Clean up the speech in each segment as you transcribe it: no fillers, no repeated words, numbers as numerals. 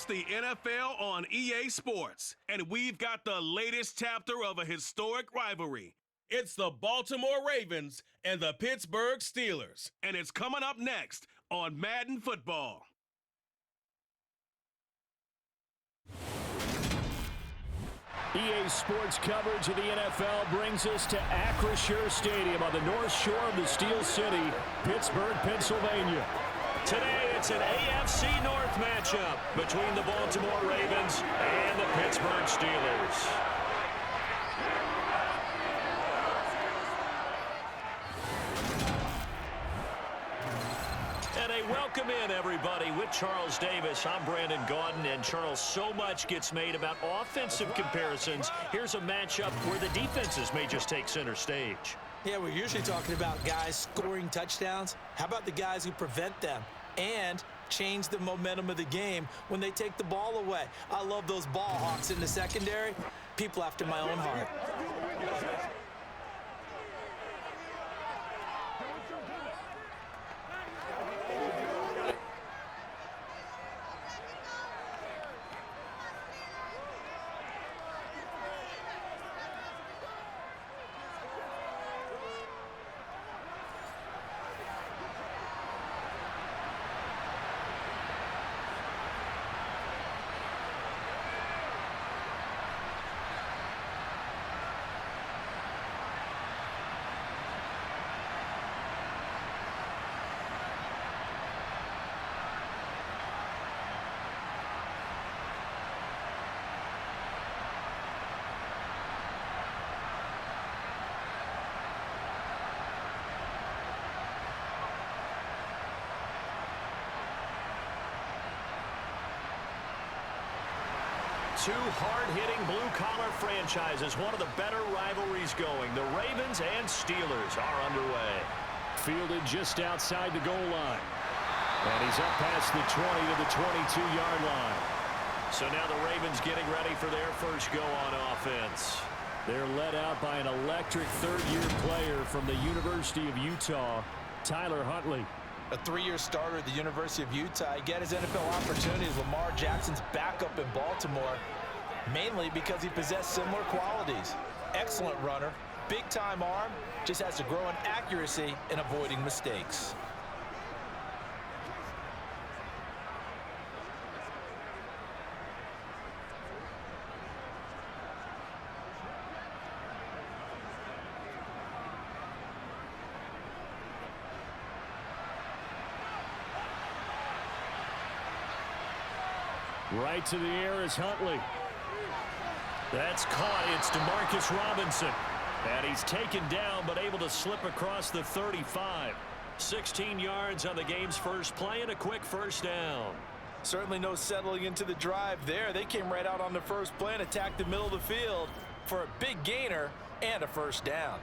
It's the NFL on EA Sports, and we've got the latest chapter of a historic rivalry. It's the Baltimore Ravens and the Pittsburgh Steelers, and it's coming up next on Madden Football. EA Sports coverage of the NFL brings us to Acrisure Stadium on the north shore of the Steel City, Pittsburgh, Pennsylvania. Today, it's an AFC North matchup between the Baltimore Ravens and the Pittsburgh Steelers. And a welcome in, everybody, with Charles Davis. I'm Brandon Gaudin, and Charles, so much gets made about offensive comparisons. Here's a matchup where the defenses may just take center stage. Yeah, we're usually talking about guys scoring touchdowns. How about the guys who prevent them and change the momentum of the game when they take the ball away? I love those ball hawks in the secondary. People after my own heart. Two hard-hitting blue-collar franchises, one of the better rivalries going. The Ravens and Steelers are underway. Fielded just outside the goal line. And he's up past the 20 to the 22-yard line. So now the Ravens getting ready for their first go on offense. They're led out by an electric third-year player from the University of Utah, Tyler Huntley. A three-year starter at the University of Utah. He got his NFL opportunities. Lamar Jackson's backup in Baltimore, mainly because he possessed similar qualities. Excellent runner, big-time arm, just has to grow in accuracy and avoiding mistakes. Right to the air is Huntley. That's caught. It's DeMarcus Robinson. And he's taken down but able to slip across the 35. 16 yards on the game's first play and a quick first down. Certainly no settling into the drive there. They came right out on the first play and attacked the middle of the field for a big gainer and a first down.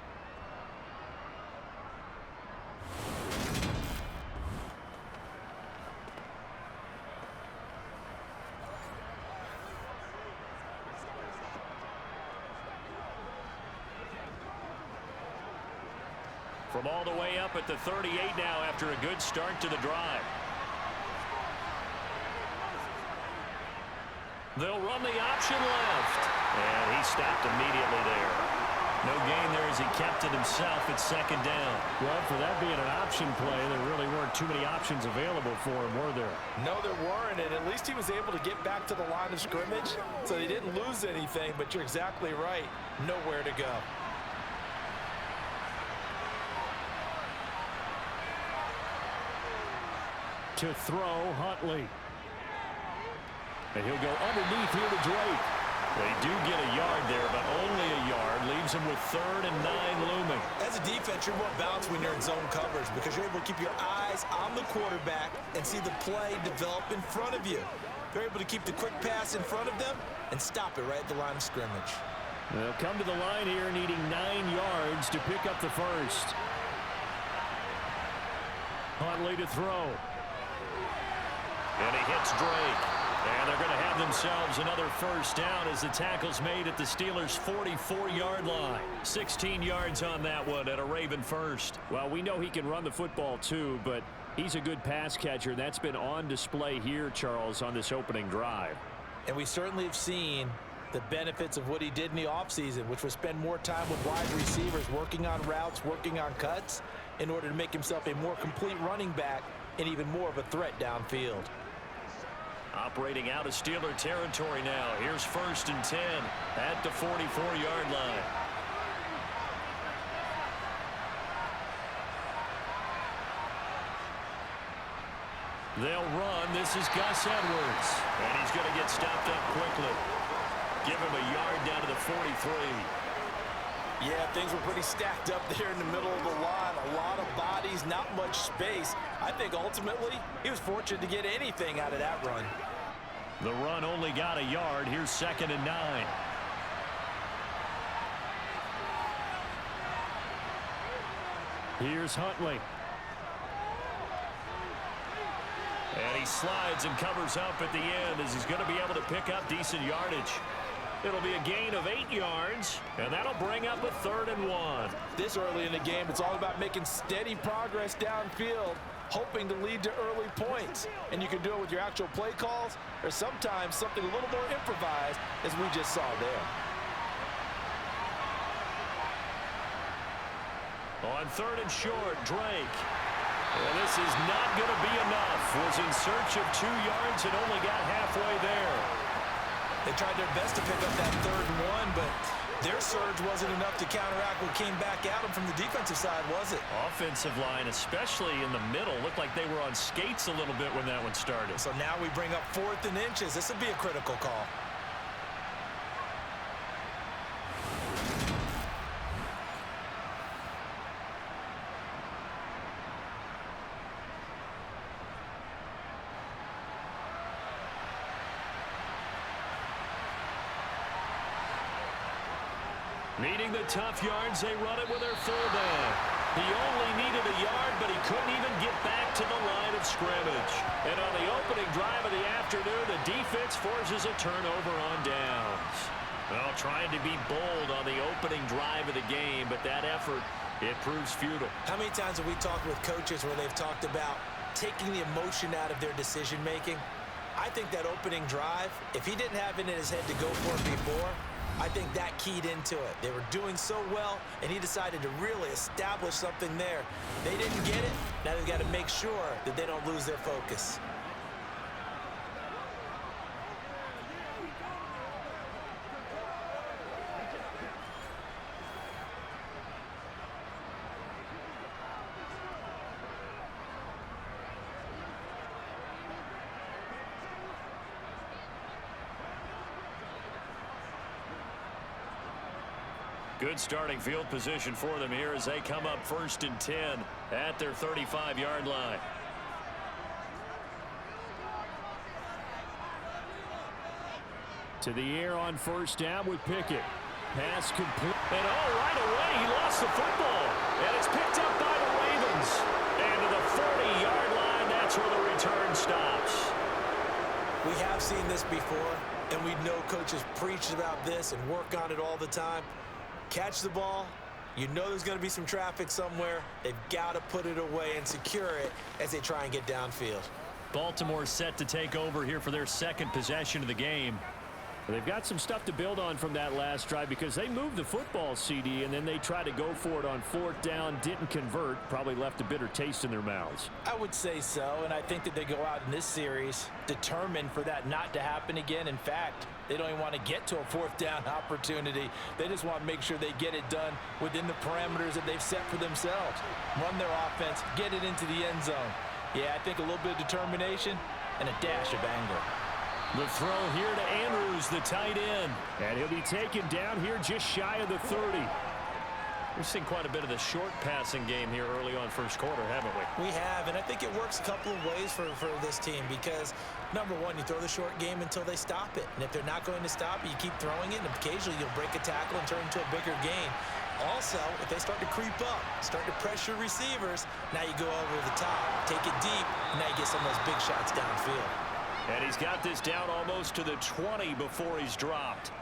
From all the way up at the 38 now after a good start to the drive. They'll run the option left. And he stopped immediately there. No gain there as he kept it himself at second down. Well, for that being an option play, there really weren't too many options available for him, were there? No, there weren't, and at least he was able to get back to the line of scrimmage, so he didn't lose anything, but you're exactly right. Nowhere to go. To throw, Huntley. And he'll go underneath here to Drake. They do get a yard there, but only a yard. Leaves him with 3rd and 9 looming. As a defense, you're more balanced when you're in zone coverage because you're able to keep your eyes on the quarterback and see the play develop in front of you. They're able to keep the quick pass in front of them and stop it right at the line of scrimmage. They'll come to the line here needing 9 yards to pick up the first. Huntley to throw. And he hits Drake. And they're going to have themselves another first down as the tackle's made at the Steelers' 44-yard line. 16 yards on that one at a Raven first. Well, we know he can run the football too, but He's a good pass catcher. That's been on display here, Charles, on this opening drive. And we certainly have seen the benefits of what he did in the offseason, which was spend more time with wide receivers, working on routes, working on cuts, in order to make himself a more complete running back and even more of a threat downfield. Operating out of Steeler territory now. Here's 1st and 10 at the 44-yard line. They'll run. This is Gus Edwards. And he's going to get stopped up quickly. Give him a yard down to the 43. Yeah, things were pretty stacked up there in the middle of the line. A lot of bodies, not much space. I think ultimately he was fortunate to get anything out of that run. The run only got a yard. Here's 2nd and 9. Here's Huntley. And he slides and covers up at the end as he's going to be able to pick up decent yardage. It'll be a gain of 8 yards, and that'll bring up a 3rd and 1. This early in the game, it's all about making steady progress downfield, hoping to lead to early points. And you can do it with your actual play calls or sometimes something a little more improvised, as we just saw there. On 3rd and short, Drake. And this is not going to be enough. Was in search of 2 yards and only got halfway there. They tried their best to pick up that 3rd and 1, but their surge wasn't enough to counteract what came back at them from the defensive side, was it? Offensive line, especially in the middle, looked like they were on skates a little bit when that one started. So now we bring up 4th and inches. This would be a critical call. Needing the tough yards, they run it with their fullback. He only needed a yard, but he couldn't even get back to the line of scrimmage. And on the opening drive of the afternoon, the defense forces a turnover on downs. Well, trying to be bold on the opening drive of the game, but that effort, it proves futile. How many times have we talked with coaches where they've talked about taking the emotion out of their decision-making? I think that opening drive, if he didn't have it in his head to go for it before, I think that keyed into it. They were doing so well, and he decided to really establish something there. They didn't get it. Now they've got to make sure that they don't lose their focus. Good starting field position for them here as they come up 1st and 10 at their 35-yard line. To the air on 1st down with Pickett. Pass complete. And right away he lost the football. And it's picked up by the Ravens. And to the 40-yard line, that's where the return stops. We have seen this before, and we know coaches preach about this and work on it all the time. Catch the ball. You know there's going to be some traffic somewhere. They've got to put it away and secure it as they try and get downfield. Baltimore set to take over here for their 2nd possession of the game. They've got some stuff to build on from that last drive because they moved the football, CD, and then they tried to go for it on 4th down, didn't convert, probably left a bitter taste in their mouths. I would say so, and I think that they go out in this series determined for that not to happen again. In fact, they don't even want to get to a 4th down opportunity. They just want to make sure they get it done within the parameters that they've set for themselves. Run their offense, get it into the end zone. Yeah, I think a little bit of determination and a dash of anger. The throw here to Andrews, the tight end. And he'll be taken down here just shy of the 30. We've seen quite a bit of the short passing game here early on 1st quarter, haven't we? We have, and I think it works a couple of ways for this team because, number one, you throw the short game until they stop it. And if they're not going to stop it, you keep throwing it, and occasionally you'll break a tackle and turn it into a bigger gain. Also, if they start to creep up, start to pressure receivers, now you go over the top, take it deep, and now you get some of those big shots downfield. And he's got this down almost to the 20 before he's dropped.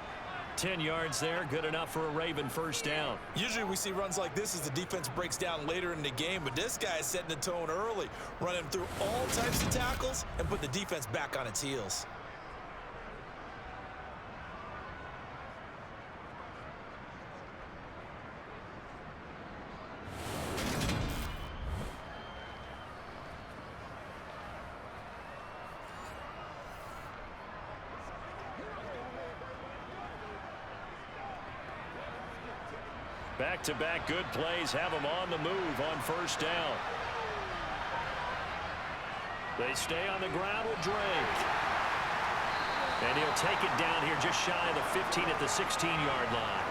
10 yards there, good enough for a Raven first down. Usually we see runs like this as the defense breaks down later in the game, but this guy is setting the tone early, running through all types of tackles and put the defense back on its heels. Back-to-back good plays have them on the move on first down. They stay on the ground with Drake. And he'll take it down here just shy of the 15 at the 16-yard line.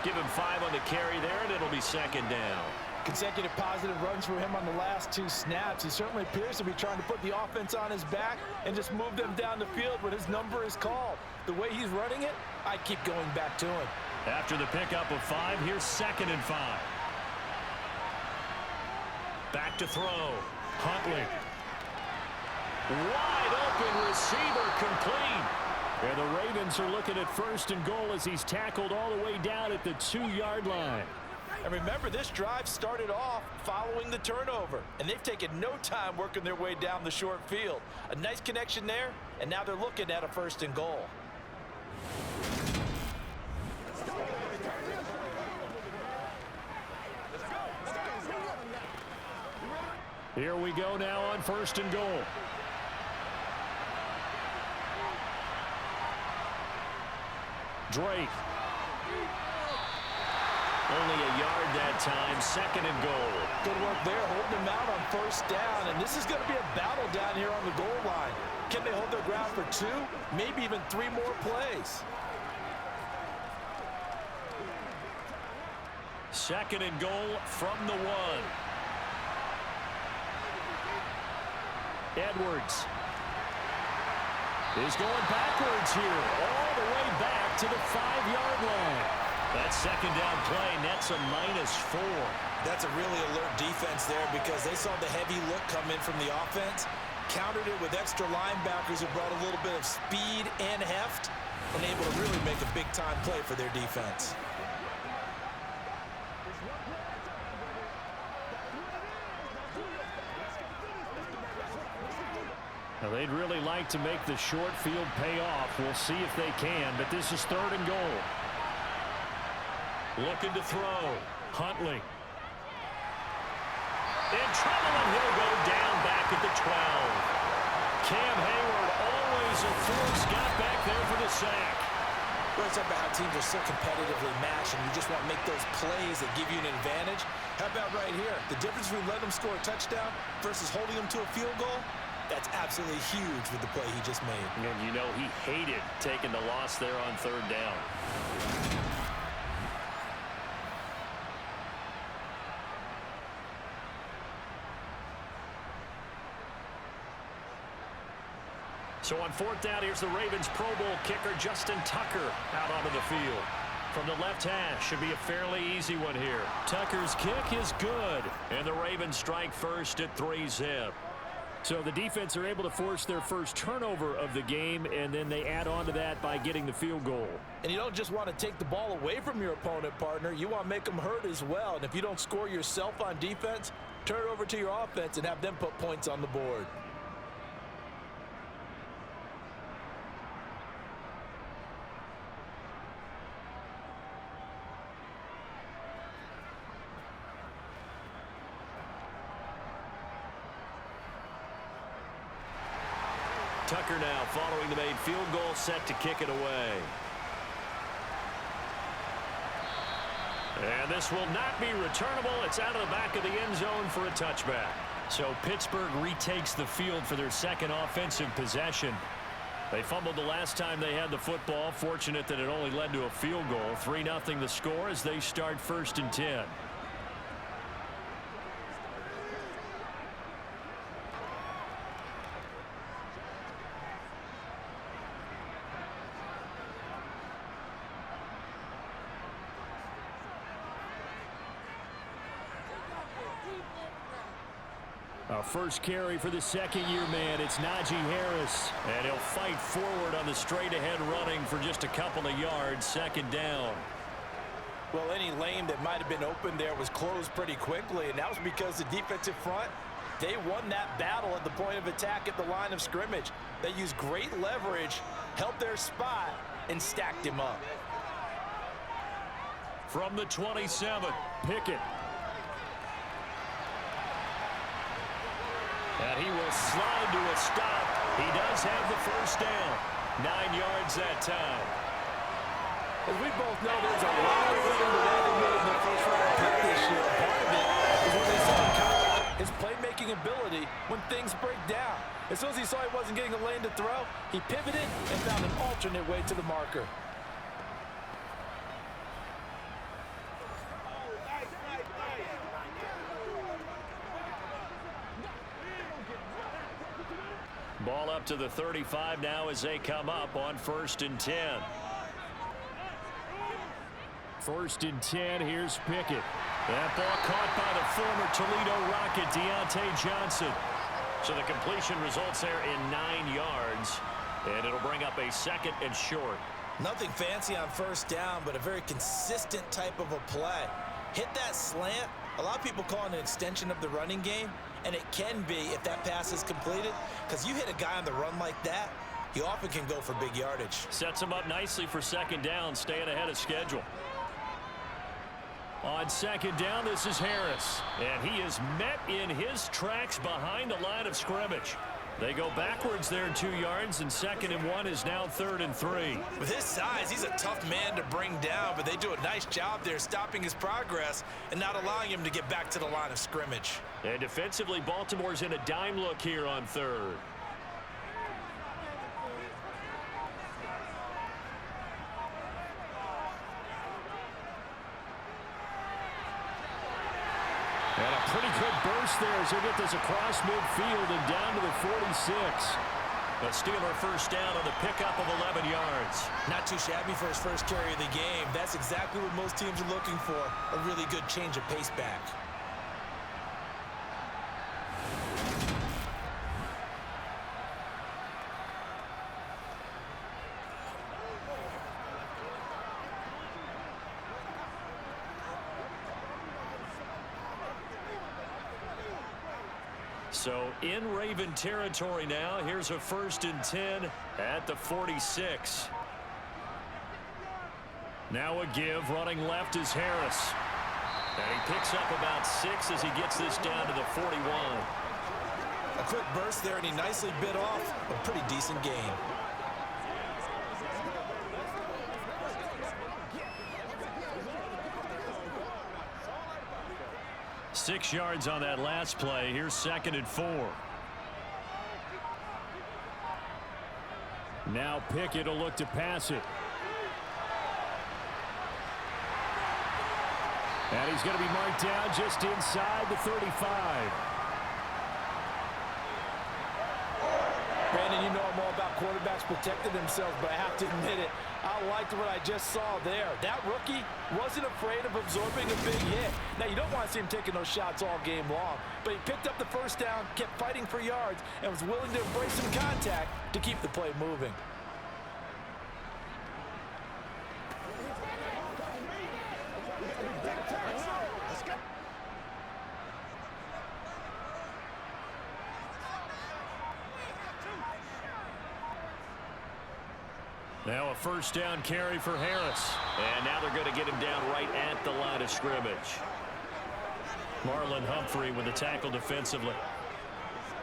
Give him 5 on the carry there, and it'll be second down. Consecutive positive runs for him on the last 2 snaps. He certainly appears to be trying to put the offense on his back and just move them down the field when his number is called. The way he's running it, I keep going back to him. After the pickup of 5, here's 2nd and 5. Back to throw. Huntley. Wide open receiver complete. And the Ravens are looking at 1st and goal as he's tackled all the way down at the 2-yard line. And remember, this drive started off following the turnover, and they've taken no time working their way down the short field. A nice connection there, and now they're looking at a 1st and goal. Here we go now on 1st and goal. Drake. Only a yard that time, 2nd and goal. Good work there, holding them out on 1st down, and this is going to be a battle down here on the goal line. Can they hold their ground for 2, maybe even 3 more plays? 2nd and goal from the 1. Edwards is going backwards here, all the way back to the 5-yard line. That 2nd down play nets a -4. That's a really alert defense there because they saw the heavy look come in from the offense, countered it with extra linebackers who brought a little bit of speed and heft, and able to really make a big-time play for their defense. Now, they'd really like to make the short field pay off. We'll see if they can, but this is 3rd and goal. Looking to throw. Huntley. In trouble, and he'll go down back at the 12. Cam Hayward, always a force, got back there for the sack. We're talking about how teams are so competitively matched, and you just want to make those plays that give you an advantage. How about right here? The difference between letting them score a touchdown versus holding them to a field goal, that's absolutely huge with the play he just made. And you know he hated taking the loss there on 3rd down. So on 4th down, here's the Ravens Pro Bowl kicker Justin Tucker out onto the field. From the left hash, should be a fairly easy one here. Tucker's kick is good, and the Ravens strike first at 3-zip. So the defense are able to force their first turnover of the game, and then they add on to that by getting the field goal. And you don't just want to take the ball away from your opponent, partner. You want to make them hurt as well. And if you don't score yourself on defense, turn it over to your offense and have them put points on the board. Tucker now following the made field goal, set to kick it away. And this will not be returnable. It's out of the back of the end zone for a touchback. So Pittsburgh retakes the field for their 2nd offensive possession. They fumbled the last time they had the football. Fortunate that it only led to a field goal. 3-0 the score as they start 1st and 10. A A first carry for the second-year man. It's Najee Harris. And he'll fight forward on the straight-ahead running for just a couple of yards. Second down. Well, any lane that might have been open there was closed pretty quickly, and that was because the defensive front, they won that battle at the point of attack at the line of scrimmage. They used great leverage, held their spot, and stacked him up. From the 27, Pickett. And he will slide to a stop. He does have the first down. 9 yards that time. As we both know, there's a lot of room that they made in the first round pick this year. Part of it is what they saw in college, his playmaking ability when things break down. As soon as he saw he wasn't getting a lane to throw, he pivoted and found an alternate way to the marker. Ball up to the 35 now as they come up on 1st and 10. 1st and 10, here's Pickett. That ball caught by the former Toledo Rocket, Deontay Johnson. So the completion results there in 9 yards, and it'll bring up a 2nd and short. Nothing fancy on first down, but a very consistent type of a play. Hit that slant. A lot of people call it an extension of the running game, and it can be if that pass is completed, because you hit a guy on the run like that, you often can go for big yardage. Sets him up nicely for 2nd down, staying ahead of schedule. On 2nd down, this is Harris, and he is met in his tracks behind the line of scrimmage. They go backwards there 2 yards, and 2nd and 1 is now 3rd and 3. With his size, he's a tough man to bring down, but they do a nice job there stopping his progress and not allowing him to get back to the line of scrimmage. And defensively, Baltimore's in a dime look here on 3rd. And a pretty good burst there as they get this across midfield and down to the 46. A Steeler first down on the pickup of 11 yards. Not too shabby for his first carry of the game. That's exactly what most teams are looking for, a really good change of pace back. So in Raven territory now. Here's a 1st and 10 at the 46. Now a give. Running left is Harris. And he picks up about 6 as he gets this down to the 41. A quick burst there, and he nicely bit off a pretty decent gain. Six yards on that last play. Here's 2nd and 4. Now Pickett will look to pass it. And he's going to be marked down just inside the 35. Brandon, you know I'm all about quarterbacks protecting themselves, but I have to admit it, I liked what I just saw there. That rookie wasn't afraid of absorbing a big hit. Now, you don't want to see him taking those shots all game long, but he picked up the first down, kept fighting for yards, and was willing to embrace some contact to keep the play moving. Now a first down carry for Harris. And now they're going to get him down right at the line of scrimmage. Marlon Humphrey with the tackle defensively.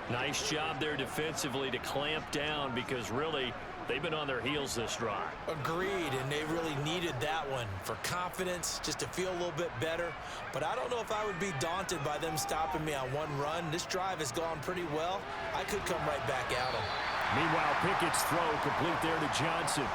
Nice job there defensively to clamp down, because really they've been on their heels this drive. Agreed, and they really needed that one for confidence, just to feel a little bit better. But I don't know if I would be daunted by them stopping me on one run. This drive has gone pretty well. I could come right back at them. Meanwhile, Pickett's throw complete there to Johnson.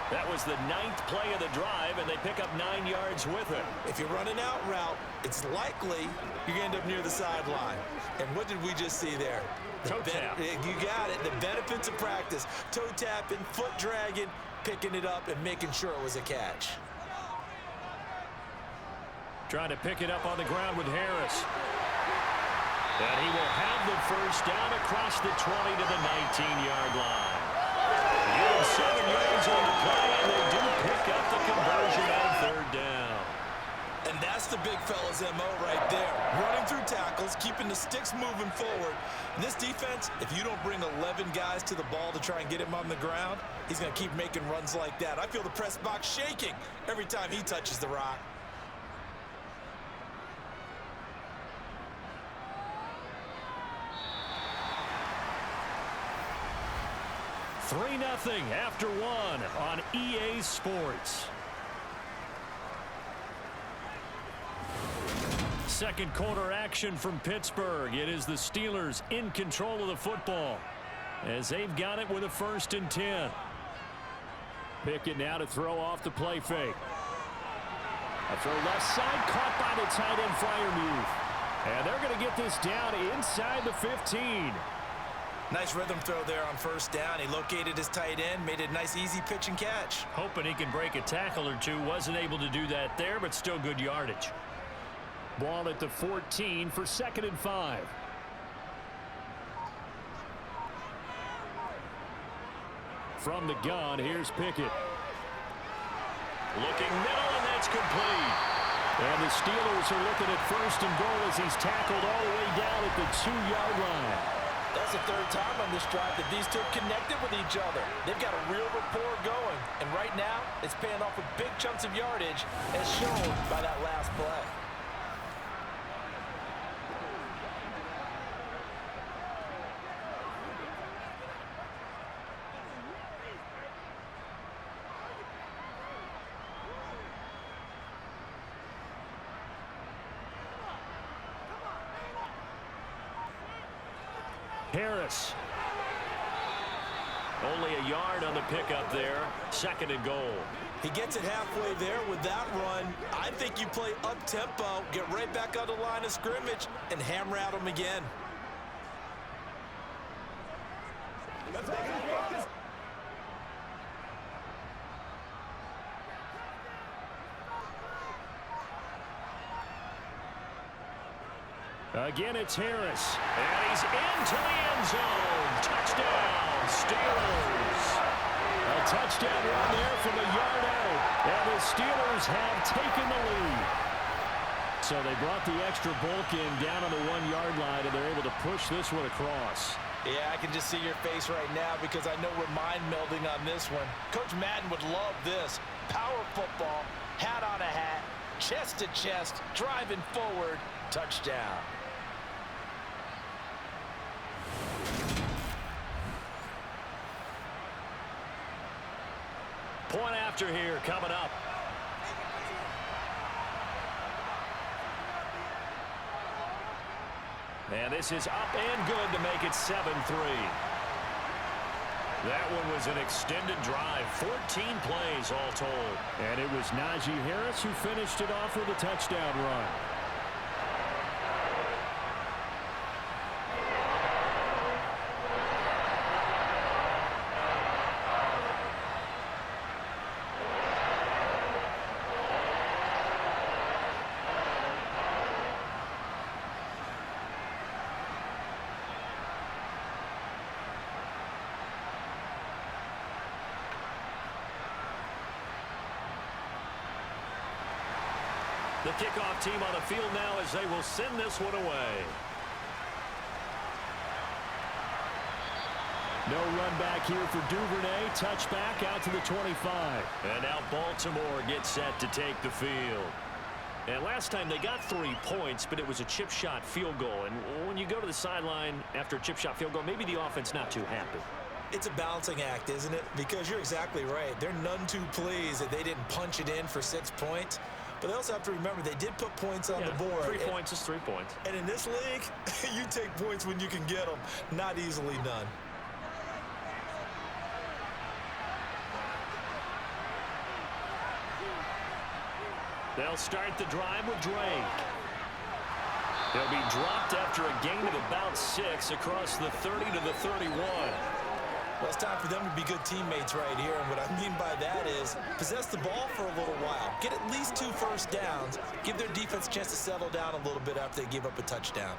That was the 9th play of the drive, and they pick up 9 yards with it. If you run an out route, it's likely you're going to end up near the sideline. And what did we just see there? Toe tap. You got it. The benefits of practice. Toe tapping, foot dragging, picking it up, and making sure it was a catch. Trying to pick it up on the ground with Harris. And he will have the first down across the 20 to the 19-yard line. Gain 7 yards on the play, and they do pick up the conversion on third down. And that's the big fella's MO right there. Running through tackles, keeping the sticks moving forward. And this defense, if you don't bring 11 guys to the ball to try and get him on the ground, he's going to keep making runs like that. I feel the press box shaking every time he touches the rock. Three 3-0 after one on EA Sports. Second quarter action from Pittsburgh. It is the Steelers in control of the football as they've got it with a 1st and 10. Pickett now to throw off the play fake. A throw left side caught by the tight end Freiermuth. And they're going to get this down inside the 15. Nice rhythm throw there on 1st down. He located his tight end, made a nice easy pitch and catch. Hoping he can break a tackle or two. Wasn't able to do that there, but still good yardage. Ball at the 14 for 2nd and 5. From the gun, here's Pickett. Looking middle, and that's complete. And the Steelers are looking at 1st and goal as he's tackled all the way down at the 2-yard line. That's the 3rd time on this drive that these two connected with each other. They've got a real rapport going. And right now, it's paying off with big chunks of yardage as shown by that last play. Harris. Only a yard on the pickup there. 2nd and goal. He gets it halfway there with that run. I think you play up-tempo, get right back on the line of scrimmage, and hammer at him again. Again, it's Harris. And he's into the end zone. Touchdown, Steelers. A touchdown run there from a yard out. And the Steelers have taken the lead. So they brought the extra bulk in down on the 1-yard line, and they're able to push this one across. Yeah, I can just see your face right now because I know we're mind melding on this one. Coach Madden would love this. Power football, hat on a hat, chest to chest, driving forward, touchdown. Point after here coming up. And this is up and good to make it 7-3. That one was an extended drive, 14 plays all told. And it was Najee Harris who finished it off with a touchdown run. The kickoff team on the field now as they will send this one away. No run back here for Duvernay. Touchback out to the 25. And now Baltimore gets set to take the field. And last time they got 3 points, but it was a chip shot field goal. And when you go to the sideline after a chip shot field goal, maybe the offense not too happy. It's a balancing act, isn't it? Because you're exactly right. They're none too pleased that they didn't punch it in for 6 points. But they also have to remember they did put points on the board. 3 points is 3 points. And in this league, you take points when you can get them. Not easily done. They'll start the drive with Drake. They'll be dropped after a gain of about 6 across the 30 to the 31. Well, it's time for them to be good teammates right here. And what I mean by that is possess the ball for a little while. Get at least 2 first downs. Give their defense a chance to settle down a little bit after they give up a touchdown.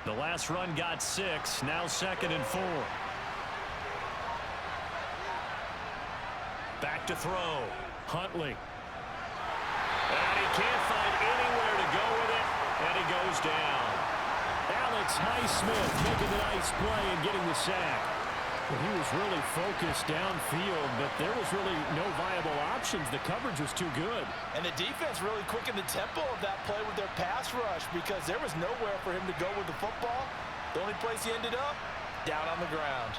The last run got 6. Now 2nd and 4. Back to throw. Huntley. And he can't find anywhere to go with it. And he goes down. Alex Highsmith making the nice play and getting the sack. Well, he was really focused downfield, but there was really no viable options. The coverage was too good. And the defense really quickened the tempo of that play with their pass rush because there was nowhere for him to go with the football. The only place he ended up, down on the ground.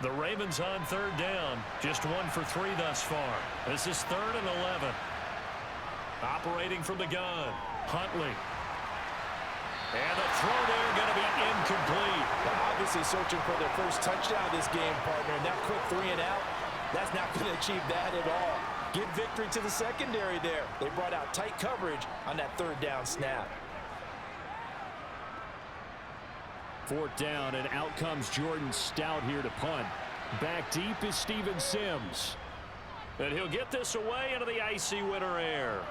The Ravens on 3rd down. Just 1 for 3 thus far. This is 3rd and 11. Operating from the gun. Huntley. And the throw there going to be incomplete. They're obviously searching for their first touchdown this game, partner. And that quick 3 and out, that's not going to achieve that at all. Give victory to the secondary there. They brought out tight coverage on that 3rd down snap. 4th down, and out comes Jordan Stout here to punt. Back deep is Steven Sims. And he'll get this away into the icy winter air.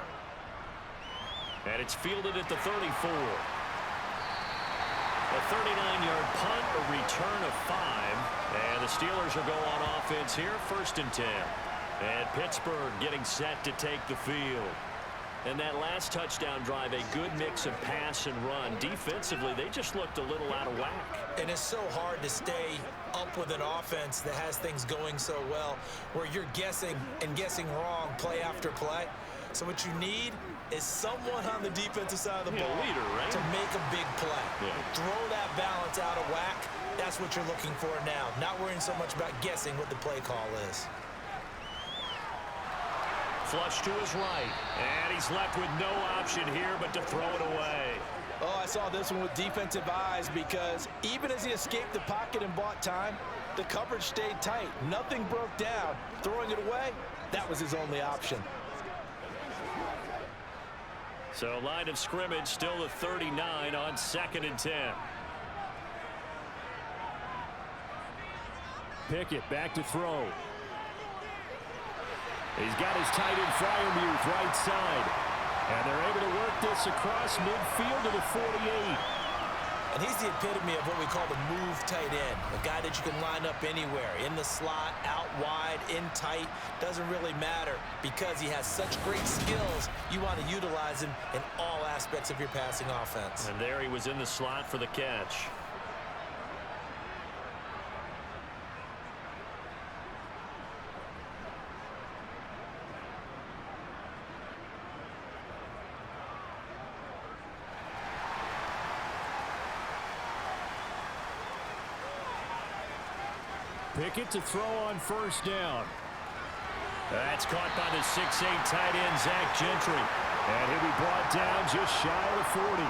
And it's fielded at the 34. A 39-yard punt, a return of 5. And the Steelers will go on offense here, 1st and 10. And Pittsburgh getting set to take the field. And that last touchdown drive, a good mix of pass and run. Defensively, they just looked a little out of whack. And it's so hard to stay up with an offense that has things going so well, where you're guessing and guessing wrong play after play. So what you need is someone on the defensive side of the ball leader, right? to make a big play. Yeah. Throw that balance out of whack. That's what you're looking for now. Not worrying so much about guessing what the play call is. Flush to his right, and he's left with no option here but to throw it away. Oh, I saw this one with defensive eyes because even as he escaped the pocket and bought time, the coverage stayed tight. Nothing broke down. Throwing it away, that was his only option. So line of scrimmage still the 39 on 2nd and 10. Pickett back to throw. He's got his tight end Freiermuth right side. And they're able to work this across midfield to the 48. And he's the epitome of what we call the move tight end. A guy that you can line up anywhere. In the slot, out wide, in tight. Doesn't really matter because he has such great skills. You want to utilize him in all aspects of your passing offense. And there he was in the slot for the catch. Pickett to throw on 1st down. That's caught by the 6'8 tight end, Zach Gentry. And he'll be brought down just shy of the 40.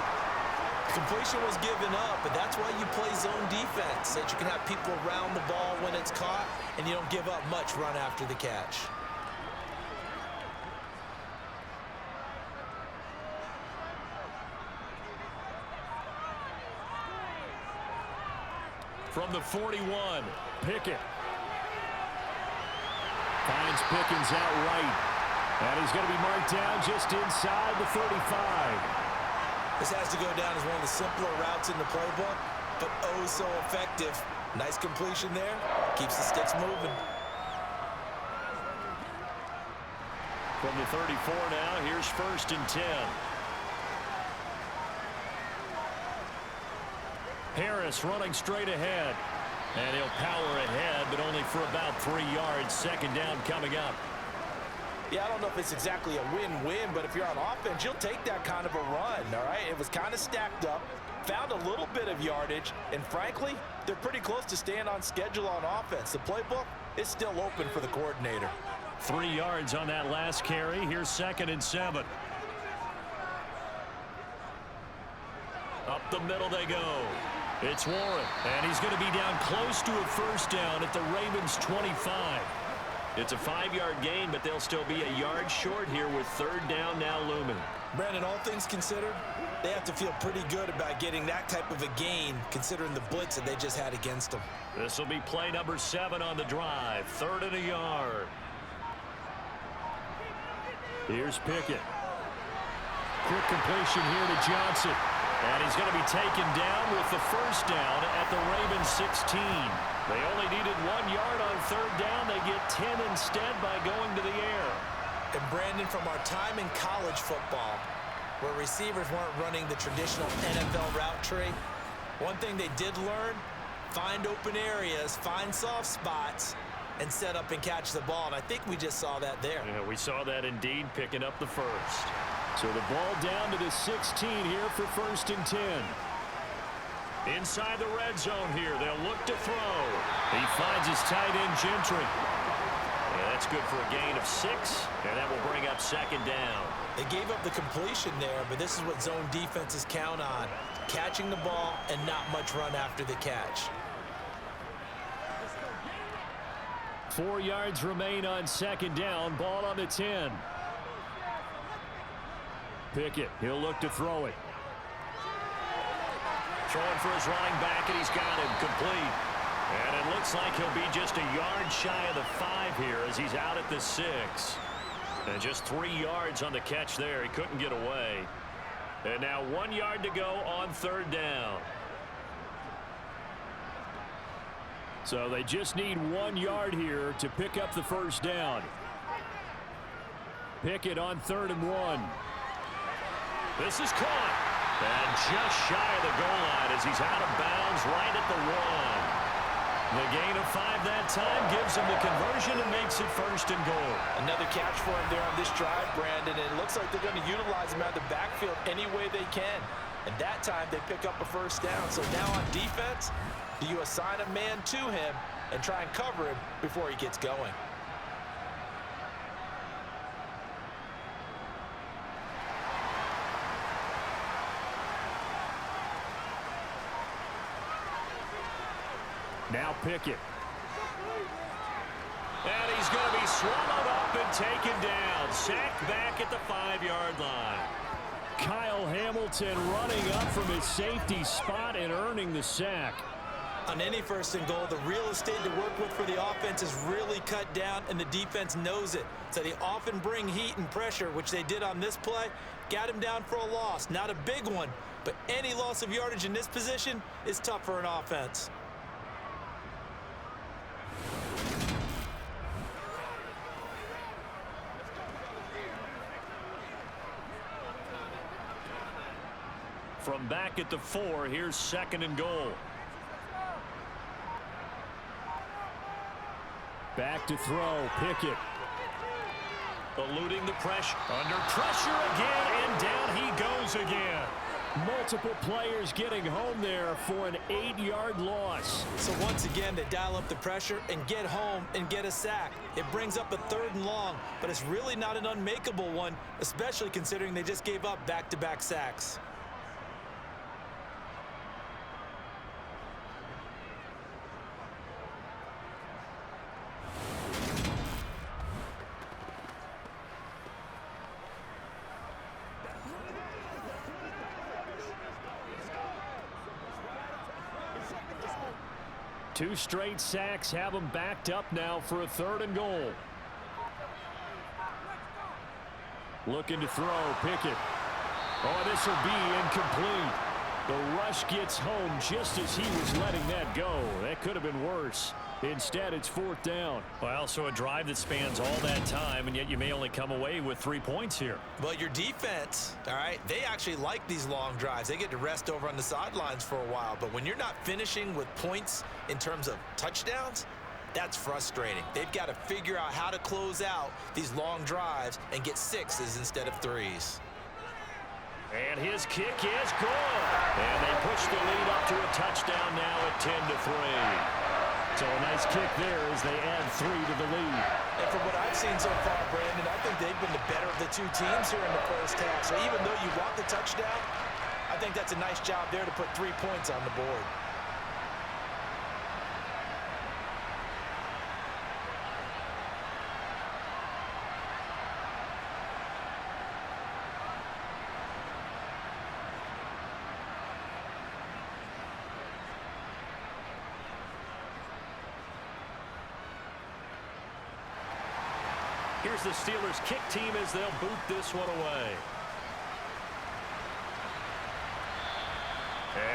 Completion was given up, but that's why you play zone defense, so that you can have people around the ball when it's caught, and you don't give up much run after the catch. From the 41, Pickett. Finds Pickens out right. And he's going to be marked down just inside the 35. This has to go down as one of the simpler routes in the playbook, but oh so effective. Nice completion there. Keeps the sticks moving. From the 34 now, here's 1st and 10. Harris running straight ahead. And he'll power ahead, but only for about 3 yards. 2nd down coming up. Yeah, I don't know if it's exactly a win-win, but if you're on offense, you'll take that kind of a run, all right? It was kind of stacked up, found a little bit of yardage, and frankly, they're pretty close to staying on schedule on offense. The playbook is still open for the coordinator. 3 yards on that last carry. Here's 2nd and 7. Up the middle they go. It's Warren, and he's going to be down close to a 1st down at the Ravens' 25. It's a 5-yard gain, but they'll still be a yard short here with third down now looming. Brandon, all things considered, they have to feel pretty good about getting that type of a gain considering the blitz that they just had against them. This will be play number 7 on the drive. 3rd and a yard. Here's Pickett. Quick completion here to Johnson. And he's going to be taken down with the first down at the Ravens 16. They only needed 1 yard on third down. They get 10 instead by going to the air. And Brandon, from our time in college football, where receivers weren't running the traditional NFL route tree, one thing they did learn, find open areas, find soft spots, and set up and catch the ball. And I think we just saw that there. Yeah, we saw that indeed, picking up the first. So the ball down to the 16 here for 1st and 10. Inside the red zone here, they'll look to throw. He finds his tight end, Gentry. Yeah, that's good for a gain of 6, and that will bring up 2nd down. They gave up the completion there, but this is what zone defenses count on, catching the ball and not much run after the catch. 4 yards remain on 2nd down. Ball on the 10. Pickett, he'll look to throw it. Throwing for his running back, and he's got him complete. And it looks like he'll be just a yard shy of the 5 here as he's out at the 6. And just 3 yards on the catch there. He couldn't get away. And now 1 yard to go on 3rd down. So they just need 1 yard here to pick up the first down. Pickett on 3rd and 1. This is caught. And just shy of the goal line as he's out of bounds right at the 1. The gain of 5 that time gives him the conversion and makes it 1st and goal. Another catch for him there on this drive, Brandon. And it looks like they're going to utilize him out of the backfield any way they can. And that time they pick up a first down. So now on defense, do you assign a man to him and try and cover him before he gets going? Now Pickett. And he's going to be swallowed up and taken down. Sacked back at the 5-yard line. Kyle Hamilton running up from his safety spot and earning the sack. On any 1st and goal, the real estate to work with for the offense is really cut down, and the defense knows it. So they often bring heat and pressure, which they did on this play. Got him down for a loss. Not a big one, but any loss of yardage in this position is tough for an offense. From back at the 4, here's 2nd and goal. Back to throw, Pickett. Eluding the pressure. Under pressure again, and down he goes again. Multiple players getting home there for an 8-yard loss. So once again, they dial up the pressure and get home and get a sack. It brings up a 3rd and long, but it's really not an unmakeable one, especially considering they just gave up back-to-back sacks. Two straight sacks have them backed up now for a 3rd and goal. Looking to throw, Pickett. Oh, this will be incomplete. The rush gets home just as he was letting that go. That could have been worse. Instead, it's 4th down. Well, so a drive that spans all that time, and yet you may only come away with 3 points here. Well, your defense, all right, they actually like these long drives. They get to rest over on the sidelines for a while. But when you're not finishing with points in terms of touchdowns, that's frustrating. They've got to figure out how to close out these long drives and get 6s instead of 3s. And his kick is good. And they push the lead up to a touchdown now at 10-3. So a nice kick there as they add 3 to the lead. And from what I've seen so far, Brandon, I think they've been the better of the two teams here in the first half. So even though you want the touchdown, I think that's a nice job there to put 3 points on the board. Here's the Steelers' kick team as they'll boot this one away.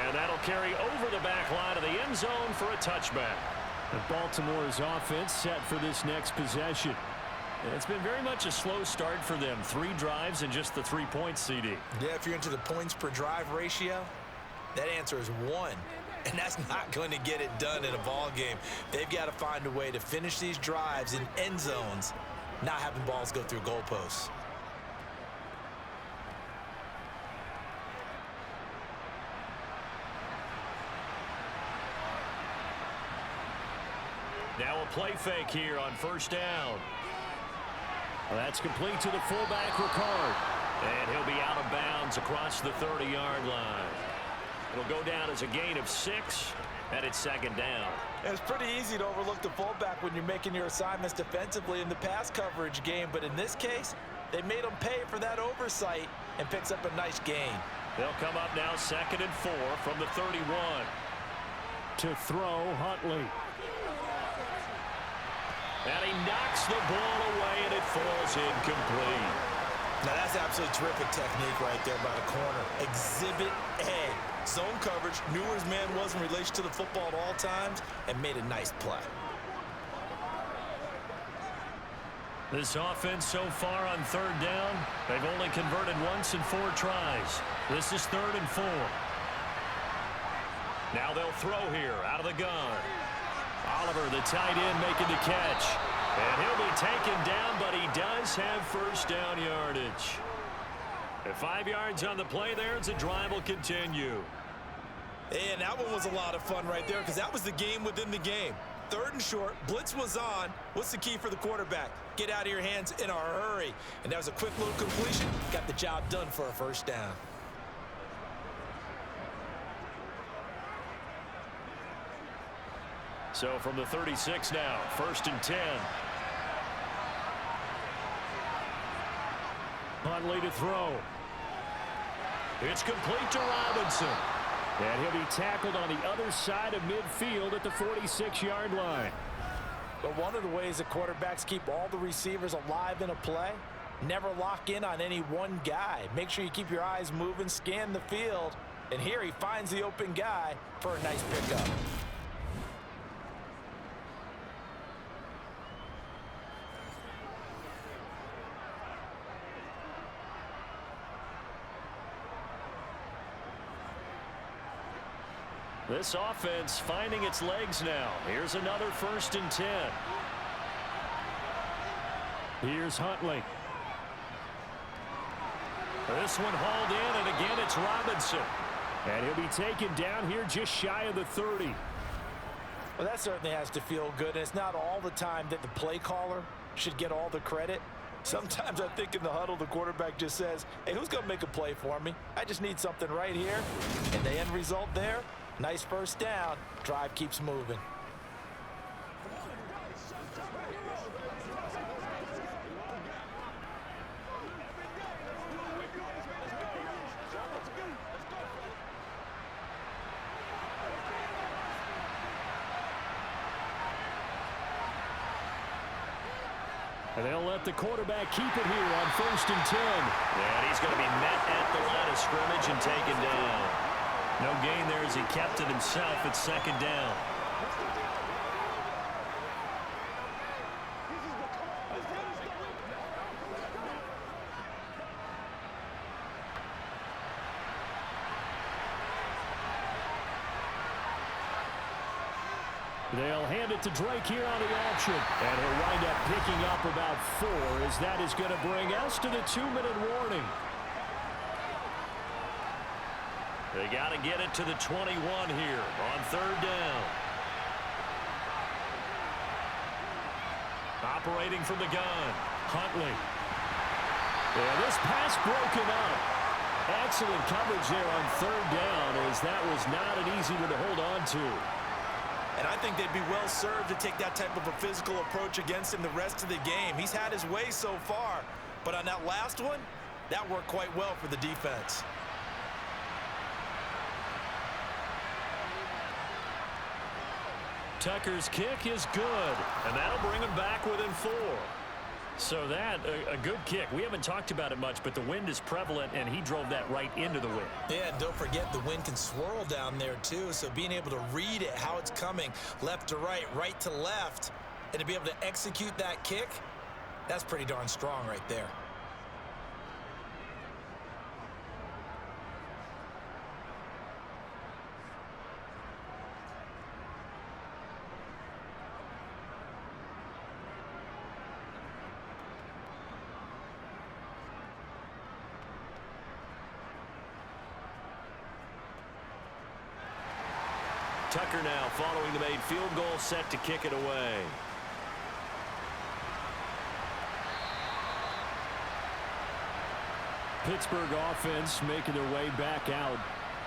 And that'll carry over the back line of the end zone for a touchback. And Baltimore's offense set for this next possession. And it's been very much a slow start for them. 3 drives and just the 3 points, CD. Yeah, if you're into the points per drive ratio, that answer is 1. And that's not going to get it done in a ball game. They've got to find a way to finish these drives in end zones, not having balls go through goalposts. Now a play fake here on first down. Well, that's complete to the fullback, Ricard. And he'll be out of bounds across the 30-yard line. It'll go down as a gain of 6, and it's second down. And it's pretty easy to overlook the fullback when you're making your assignments defensively in the pass coverage game. But in this case, they made him pay for that oversight and picks up a nice gain. They'll come up now 2nd and 4 from the 31. To throw, Huntley. And he knocks the ball away, and it falls incomplete. Now, that's absolutely terrific technique right there by the corner. Exhibit A. Zone coverage, knew where his man was in relation to the football at all times, and made a nice play. This offense so far on 3rd down, they've only converted once in 4 tries. This is 3rd and 4. Now they'll throw here out of the gun. Oliver, the tight end, making the catch. And he'll be taken down, but he does have first down yardage. At 5 yards on the play there as the drive will continue. And that one was a lot of fun right there because that was the game within the game. 3rd and short, blitz was on. What's the key for the quarterback? Get out of your hands in a hurry. And that was a quick little completion. Got the job done for a first down. So from the 36 now, 1st and 10. Huntley to throw. It's complete to Robinson. And he'll be tackled on the other side of midfield at the 46-yard line. But one of the ways that quarterbacks keep all the receivers alive in a play, never lock in on any one guy. Make sure you keep your eyes moving, scan the field. And here he finds the open guy for a nice pickup. This offense finding its legs now. Here's another 1st and 10. Here's Huntley. This one hauled in, and again it's Robinson. And he'll be taken down here just shy of the 30. Well, that certainly has to feel good. And it's not all the time that the play caller should get all the credit. Sometimes I think in the huddle, the quarterback just says, hey, who's going to make a play for me? I just need something right here. And the end result there, nice first down. Drive keeps moving. And they'll let the quarterback keep it here on 1st and 10. And he's going to be met at the line of scrimmage and taken down. No gain there as he kept it himself at 2nd down. They'll hand it to Drake here on the option. And he'll wind up picking up about 4 as that is going to bring us to the 2-minute warning. They got to get it to the 21 here on 3rd down. Operating from the gun, Huntley. And this pass broken up. Excellent coverage there on 3rd down as that was not an easy one to hold on to. And I think they'd be well served to take that type of a physical approach against him the rest of the game. He's had his way so far, but on that last one, that worked quite well for the defense. Tucker's kick is good, and that'll bring him back within 4. So that, a good kick. We haven't talked about it much, but the wind is prevalent, and he drove that right into the wind. Yeah, and don't forget the wind can swirl down there too, so being able to read it, how it's coming, left to right to left, and to be able to execute that kick, that's pretty darn strong right there. Tucker now following the made field goal, set to kick it away. Pittsburgh offense making their way back out.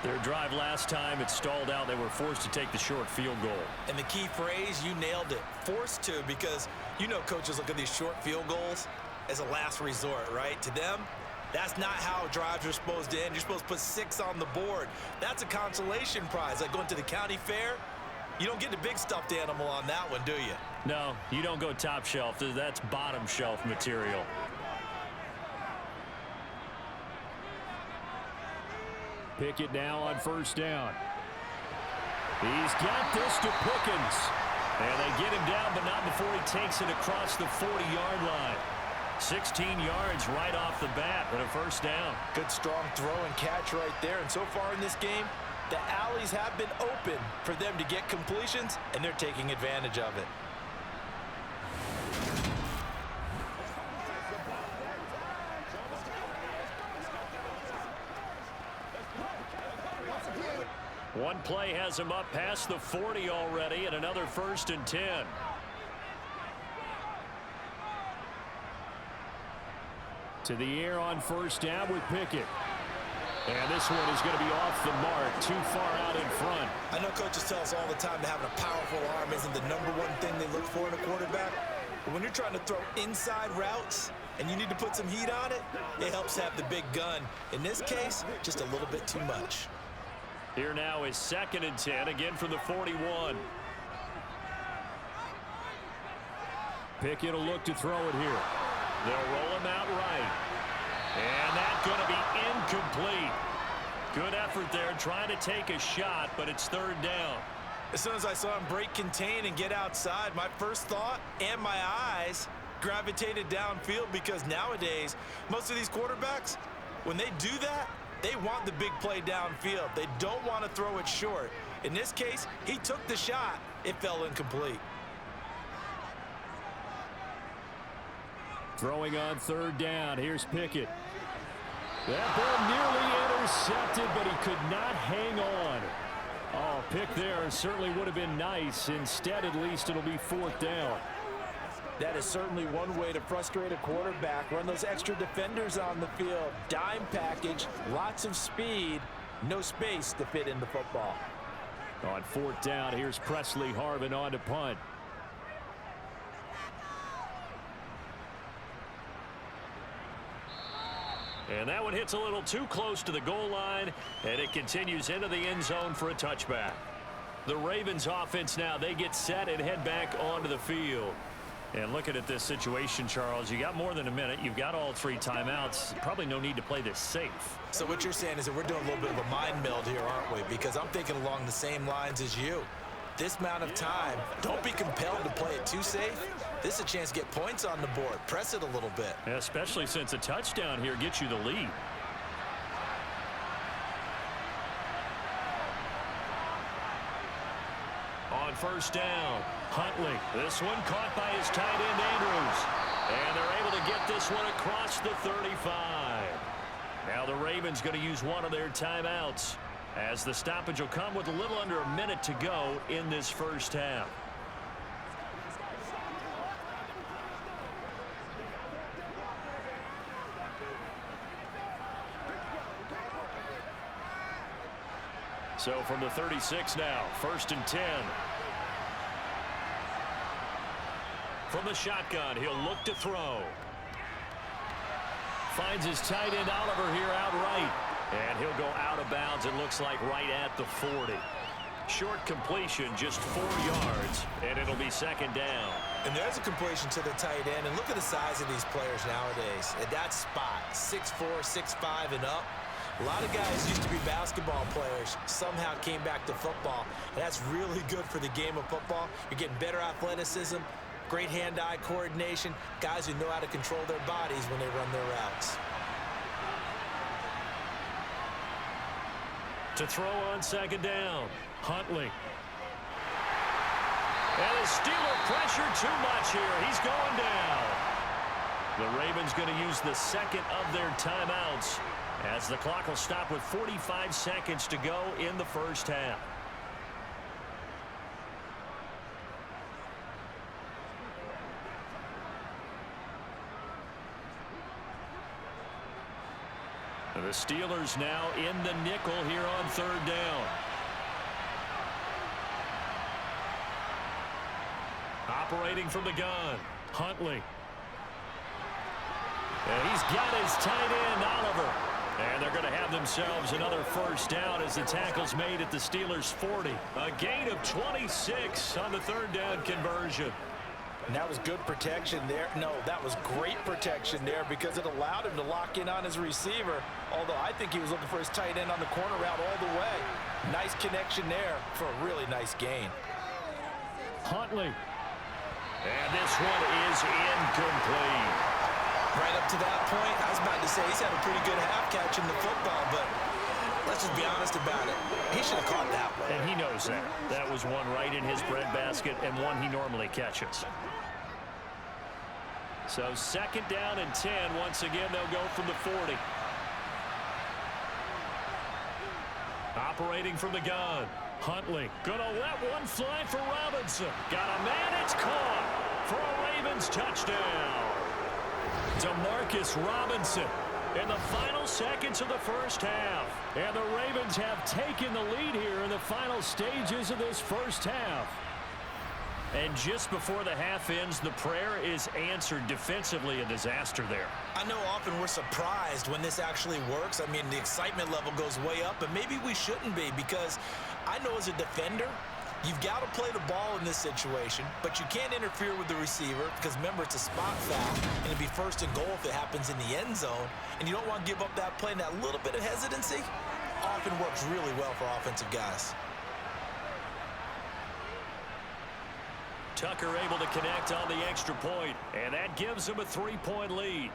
Their drive last time, it stalled out. They were forced to take the short field goal. And the key phrase, you nailed it, forced to, because you know coaches look at these short field goals as a last resort, right? To them, that's not how drives are supposed to end. You're supposed to put 6 on the board. That's a consolation prize. Like going to the county fair, you don't get the big stuffed animal on that one, do you? No, you don't go top shelf. That's bottom shelf material. Pickett now on first down. He's got this to Pickens. And they get him down, but not before he takes it across the 40-yard line. 16 yards right off the bat and a first down. Good strong throw and catch right there. And so far in this game, the alleys have been open for them to get completions, and they're taking advantage of it. One play has him up past the 40 already, and another 1st and 10. To the air on first down with Pickett. And this one is going to be off the mark, too far out in front. I know coaches tell us all the time that having a powerful arm isn't the #1 thing they look for in a quarterback. But when you're trying to throw inside routes and you need to put some heat on it, it helps have the big gun. In this case, just a little bit too much. Here now is 2nd and 10, again from the 41. Pickett will look to throw it here. They'll roll him out right. And that's going to be incomplete. Good effort there, trying to take a shot, but it's 3rd down. As soon as I saw him break contain and get outside, my first thought and my eyes gravitated downfield, because nowadays, most of these quarterbacks, when they do that, they want the big play downfield. They don't want to throw it short. In this case, he took the shot. It fell incomplete. Throwing on 3rd down. Here's Pickett. That ball nearly intercepted, but he could not hang on. Oh, pick there certainly would have been nice. Instead, at least, it'll be 4th down. That is certainly one way to frustrate a quarterback. Run those extra defenders on the field. Dime package, lots of speed, no space to fit in the football. On 4th down, here's Presley Harvin on to punt. And that one hits a little too close to the goal line, and it continues into the end zone for a touchback. The Ravens offense now, they get set and head back onto the field. And looking at this situation, Charles, you got more than a minute. You've got all 3 timeouts. Probably no need to play this safe. So what you're saying is that we're doing a little bit of a mind meld here, aren't we? Because I'm thinking along the same lines as you. This amount of time, don't be compelled to play it too safe. This is a chance to get points on the board. Press it a little bit. Especially since a touchdown here gets you the lead. On first down, Huntley. This one caught by his tight end, Andrews. And they're able to get this one across the 35. Now the Ravens going to use one of their timeouts, as the stoppage will come with a little under a minute to go in this first half. So from the 36 now, 1st and 10. From the shotgun, he'll look to throw. Finds his tight end Oliver here outright. And he'll go out of bounds, it looks like right at the 40. Short completion, just 4 yards, and it'll be second down. And there's a completion to the tight end. And look at the size of these players nowadays. At that spot, 6'4", 6'5", and up. A lot of guys used to be basketball players, somehow came back to football. And that's really good for the game of football. You're getting better athleticism, great hand-eye coordination, guys who know how to control their bodies when they run their routes. To throw on second down, Huntley. And the Steeler pressure too much here. He's going down. The Ravens going to use the second of their timeouts as the clock will stop with 45 seconds to go in the first half. The Steelers now in the nickel here on third down. Operating from the gun, Huntley. And he's got his tight end, Oliver. And they're going to have themselves another first down as the tackle's made at the Steelers' 40. A gain of 26 on the third down conversion. And that was good protection there. No, that was great protection there because it allowed him to lock in on his receiver. Although I think he was looking for his tight end on the corner route all the way. Nice connection there for a really nice gain. Huntley. And this one is incomplete. Right up to that point, I was about to say he's had a pretty good half catching the football, but let's just be honest about it. He should have caught that one. And he knows that. That was one right in his breadbasket and one he normally catches. So second down and 10. Once again, they'll go from the 40. Operating from the gun. Huntley gonna let one fly for Robinson. Got a man, it's caught for a Ravens touchdown. Demarcus Robinson in the final seconds of the first half. And the Ravens have taken the lead here in the final stages of this first half. And just before the half ends, the prayer is answered. Defensively, a disaster there. I know often we're surprised when this actually works. I mean, the excitement level goes way up, but maybe we shouldn't be because I know as a defender, you've got to play the ball in this situation, but you can't interfere with the receiver because, remember, it's a spot foul, and it'd be first and goal if it happens in the end zone, and you don't want to give up that play, and that little bit of hesitancy often works really well for offensive guys. Tucker able to connect on the extra point, and that gives him a 3-point lead.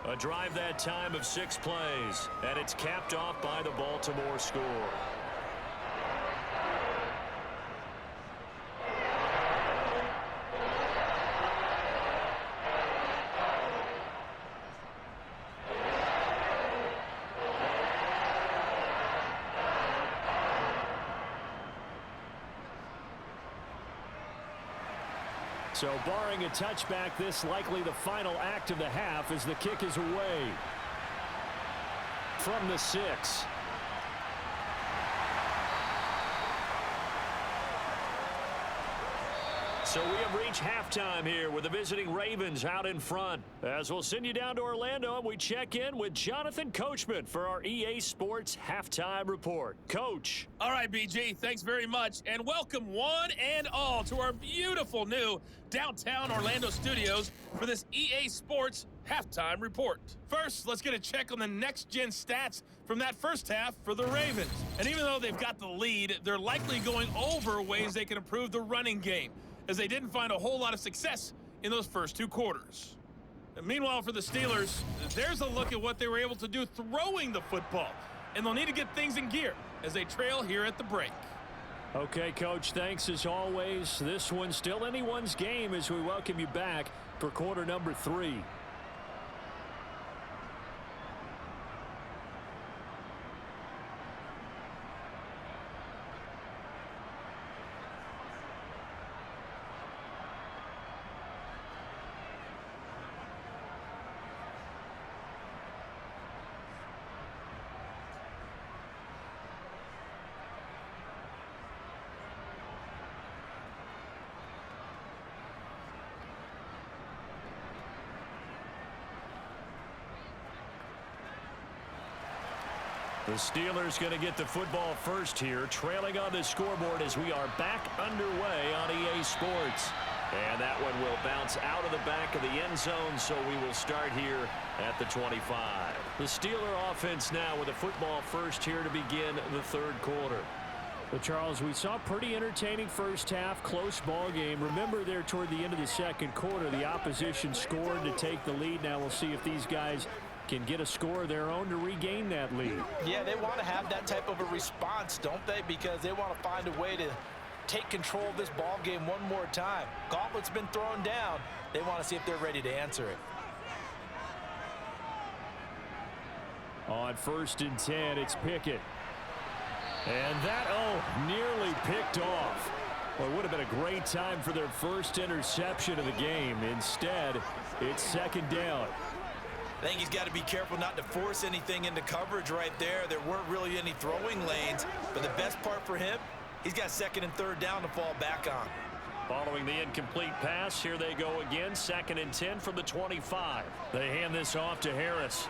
A drive that time of 6 plays, and it's capped off by the Baltimore score. So barring a touchback, this likely the final act of the half as the kick is away from the 6. So we have reached halftime here with the visiting Ravens out in front. As we'll send you down to Orlando and we check in with Jonathan Coachman for our EA Sports Halftime Report. Coach. All right, BG, thanks very much. And welcome one and all to our beautiful new downtown Orlando studios for this EA Sports Halftime Report. First, let's get a check on the next-gen stats from that first half for the Ravens. And even though they've got the lead, they're likely going over ways they can improve the running game, as they didn't find a whole lot of success in those first 2 quarters. And meanwhile, for the Steelers, there's a look at what they were able to do throwing the football, and they'll need to get things in gear as they trail here at the break. Okay, Coach, thanks as always. This one's still anyone's game as we welcome you back for quarter number 3. The Steelers going to get the football first here, trailing on the scoreboard as we are back underway on EA Sports. And that one will bounce out of the back of the end zone, so we will start here at the 25. The Steeler offense now with the football first here to begin the third quarter. Well, Charles, we saw a pretty entertaining first half, close ball game. Remember there toward the end of the second quarter, the opposition scored to take the lead. Now we'll see if these guys can get a score of their own to regain that lead. Yeah, they want to have that type of a response, don't they? Because they want to find a way to take control of this ball game one more time. Gauntlet's been thrown down. They want to see if they're ready to answer it. On 1st and 10, it's Pickett. And that, nearly picked off. Well, it would have been a great time for their first interception of the game. Instead, it's 2nd down. I think he's got to be careful not to force anything into coverage right there. There weren't really any throwing lanes, but the best part for him, he's got 2nd and 3rd down to fall back on. Following the incomplete pass, here they go again, 2nd and 10 from the 25. They hand this off to Harris.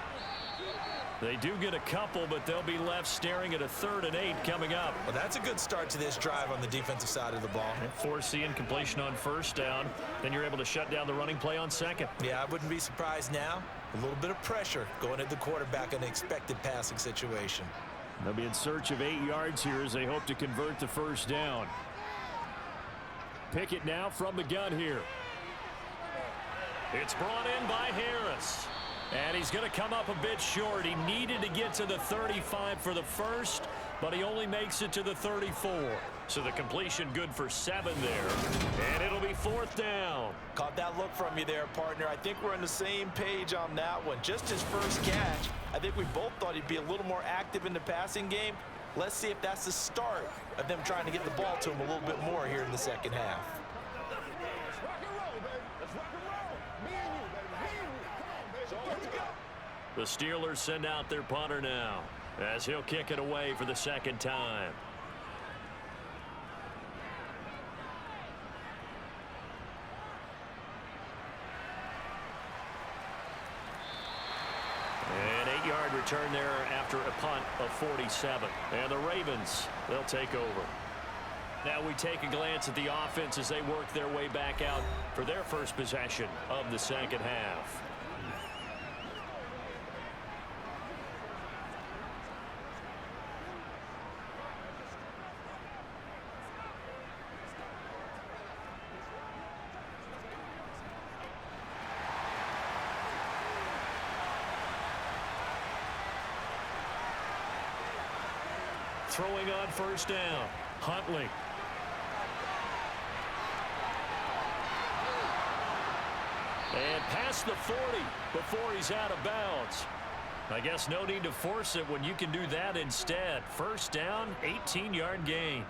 They do get a couple, but they'll be left staring at a 3rd and 8 coming up. Well, that's a good start to this drive on the defensive side of the ball. And force the incompletion on 1st down. Then you're able to shut down the running play on 2nd. Yeah, I wouldn't be surprised now. A little bit of pressure going at the quarterback in an expected passing situation. They'll be in search of 8 yards here as they hope to convert the 1st down. Pickett now from the gun here. It's brought in by Harris. And he's going to come up a bit short. He needed to get to the 35 for the first, but he only makes it to the 34. So the completion good for 7 there. And it'll be 4th down. Caught that look from you there, partner. I think we're on the same page on that one. Just his first catch, I think we both thought he'd be a little more active in the passing game. Let's see if that's the start of them trying to get the ball to him a little bit more here in the second half. The Steelers send out their punter now as he'll kick it away for the 2nd time. An 8-yard return there after a punt of 47. And the Ravens, they'll take over. Now we take a glance at the offense as they work their way back out for their first possession of the second half. Throwing on 1st down, Huntley. And past the 40 before he's out of bounds. I guess no need to force it when you can do that instead. 1st down, 18-yard gain.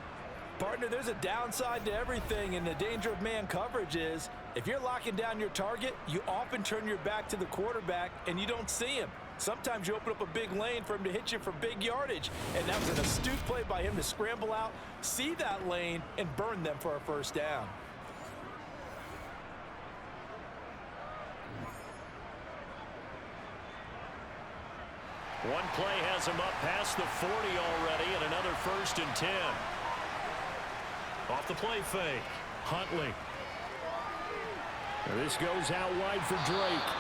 Partner, there's a downside to everything, and the danger of man coverage is if you're locking down your target, you often turn your back to the quarterback and you don't see him. Sometimes you open up a big lane for him to hit you for big yardage, and that was an astute play by him to scramble out, see that lane, and burn them for a 1st down. One play has him up past the 40 already, and another 1st and 10. Off the play fake, Huntley. Now this goes out wide for Drake.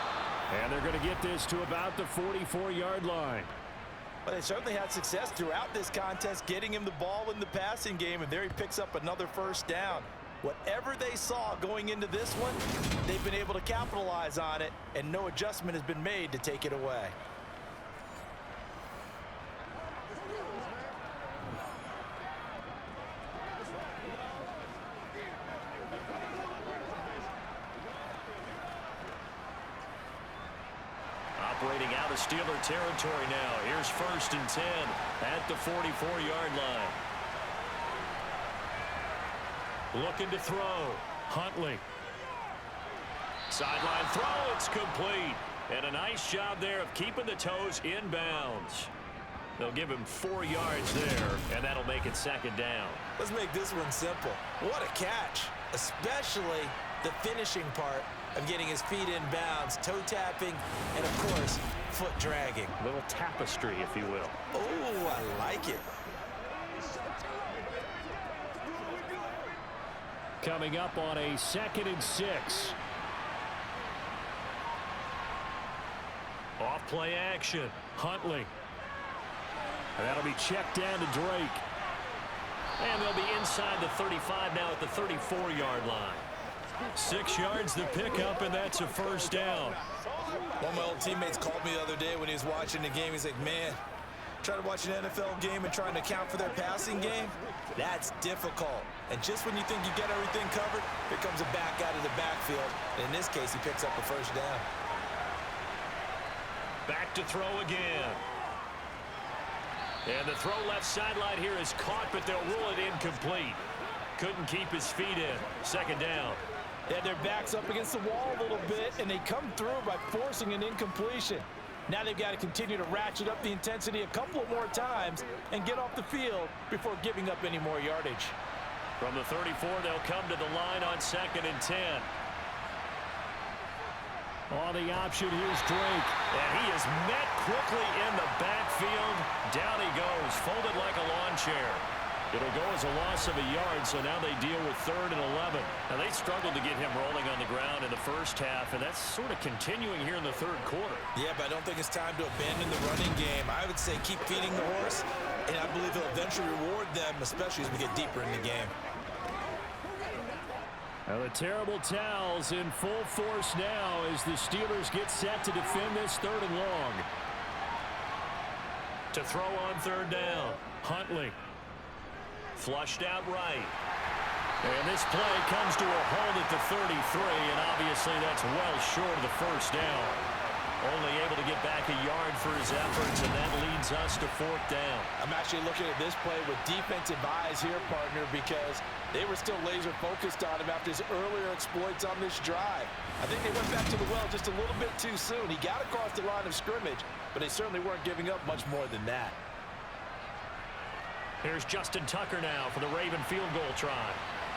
And they're going to get this to about the 44-yard line. Well, they certainly had success throughout this contest getting him the ball in the passing game, and there he picks up another 1st down. Whatever they saw going into this one, they've been able to capitalize on it, and no adjustment has been made to take it away. Operating out of Steeler territory now. Here's 1st and 10 at the 44-yard line. Looking to throw. Huntley. Sideline throw. It's complete. And a nice job there of keeping the toes inbounds. They'll give him 4 yards there, and that'll make it 2nd down. Let's make this one simple. What a catch, especially the finishing part. of getting his feet in bounds, toe tapping, and of course, foot dragging. A little tapestry, if you will. Oh, I like it. Coming up on a 2nd and 6. Off play action. Huntley. And that'll be checked down to Drake. And they'll be inside the 35 now at the 34-yard line. 6 yards the pickup, and that's a first down. One of my old teammates called me the other day when he was watching the game. He's like, man, trying to watch an NFL game and trying to account for their passing game, that's difficult. And just when you think you get everything covered, here comes a back out of the backfield. And in this case, he picks up the first down. Back to throw again. And the throw left sideline here is caught, but they'll rule it incomplete. Couldn't keep his feet in. 2nd down. They had their backs up against the wall a little bit, and they come through by forcing an incompletion. Now they've got to continue to ratchet up the intensity a couple of more times and get off the field before giving up any more yardage. From the 34, they'll come to the line on 2nd and 10. On the option, here's Drake. And he is met quickly in the backfield. Down he goes, folded like a lawn chair. It'll go as a loss of a yard, so now they deal with 3rd and 11. Now, they struggled to get him rolling on the ground in the first half, and that's sort of continuing here in the 3rd quarter. Yeah, but I don't think it's time to abandon the running game. I would say keep feeding the horse, and I believe he'll eventually reward them, especially as we get deeper in the game. Now the terrible towels in full force now as the Steelers get set to defend this 3rd and long. To throw on 3rd down. Huntley. Flushed out right. And this play comes to a halt at the 33, and obviously that's well short of the first down. Only able to get back a yard for his efforts, and that leads us to 4th down. I'm actually looking at this play with defensive eyes here, partner, because they were still laser focused on him after his earlier exploits on this drive. I think they went back to the well just a little bit too soon. He got across the line of scrimmage, but they certainly weren't giving up much more than that. Here's Justin Tucker now for the Raven field goal try.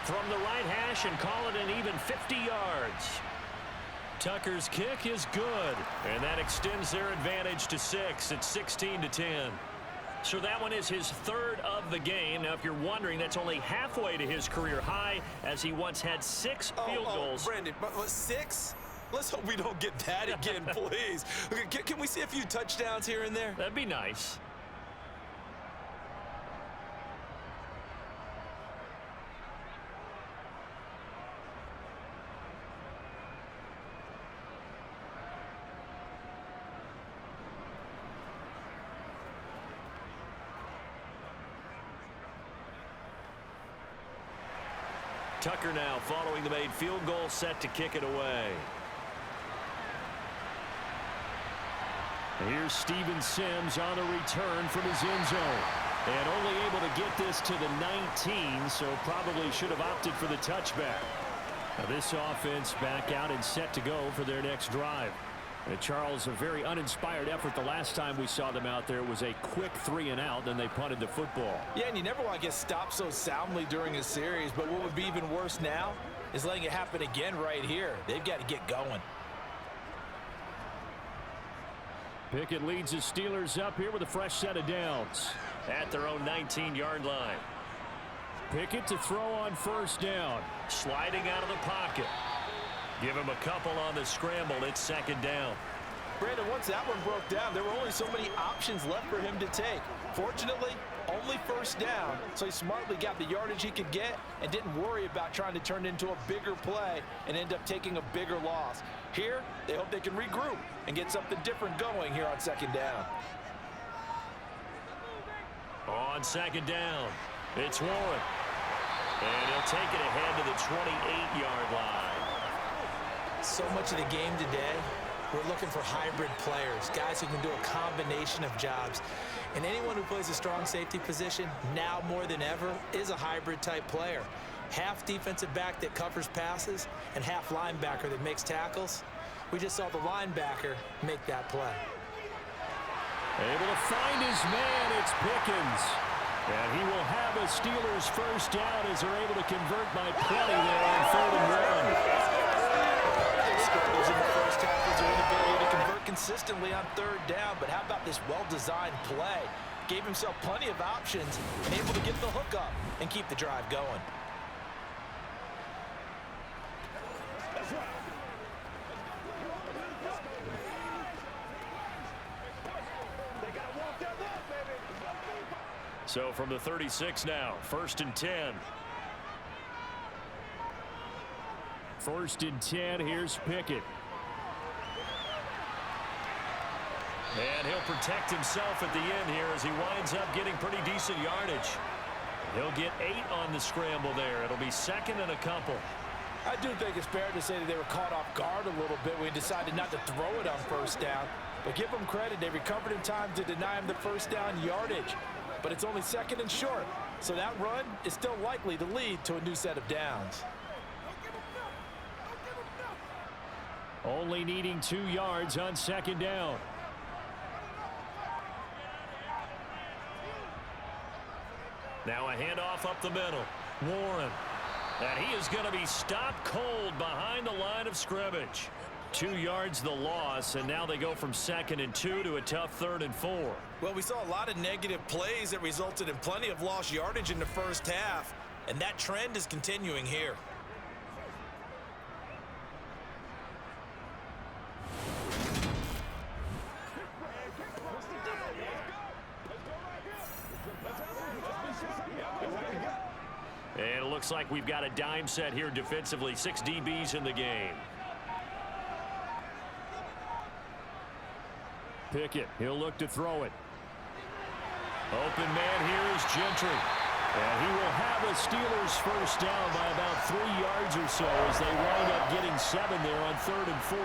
From the right hash and call it an even 50 yards. Tucker's kick is good. And that extends their advantage to 6 at 16-10. So that one is his 3rd of the game. Now, if you're wondering, that's only halfway to his career high, as he once had 6 field goals. Brandon, but 6? Let's hope we don't get that again, please. Can we see a few touchdowns here and there? That'd be nice. Tucker now following the made field goal, set to kick it away. Here's Steven Sims on a return from his end zone. And only able to get this to the 19, so probably should have opted for the touchback. Now this offense back out and set to go for their next drive. And Charles, a very uninspired effort the last time we saw them out there. It was a quick 3 and out, then they punted the football. Yeah, and you never want to get stopped so soundly during a series, but what would be even worse now is letting it happen again right here. They've got to get going. Pickett leads the Steelers up here with a fresh set of downs. At their own 19-yard line. Pickett to throw on 1st down. Sliding out of the pocket. Give him a couple on the scramble. It's 2nd down. Brandon, once that one broke down, there were only so many options left for him to take. Fortunately, only 1st down, so he smartly got the yardage he could get and didn't worry about trying to turn it into a bigger play and end up taking a bigger loss. Here, they hope they can regroup and get something different going here on 2nd down. On 2nd down, it's Warren. And he'll take it ahead to the 28-yard line. So much of the game today, we're looking for hybrid players, guys who can do a combination of jobs. And anyone who plays a strong safety position, now more than ever, is a hybrid type player. Half defensive back that covers passes and half linebacker that makes tackles. We just saw the linebacker make that play. Able to find his man, it's Pickens. And he will have a Steelers 1st down as they're able to convert by plenty there on 3rd and 1. struggles in the first half was their inability to convert consistently on third down, but how about this well-designed play? Gave himself plenty of options and able to get the hook up and keep the drive going. So from the 36 now, 1st and 10. 1st and 10, here's Pickett. And he'll protect himself at the end here as he winds up getting pretty decent yardage. He'll get 8 on the scramble there. It'll be 2nd and a couple. I do think it's fair to say that they were caught off guard a little bit when he decided not to throw it on 1st down. But give them credit, they recovered in time to deny him the 1st down yardage. But it's only 2nd and short, so that run is still likely to lead to a new set of downs. Only needing 2 yards on 2nd down. Now a handoff up the middle. Warren. And he is going to be stopped cold behind the line of scrimmage. 2 yards the loss, and now they go from 2nd and 2 to a tough 3rd and 4. Well, we saw a lot of negative plays that resulted in plenty of lost yardage in the first half, and that trend is continuing here. And it looks like we've got a dime set here defensively. 6 DBs in the game. Pickett, he'll look to throw it. Open man here is Gentry. And he will have a Steelers 1st down by about 3 yards or so as they wind up getting 7 there on 3rd and 4.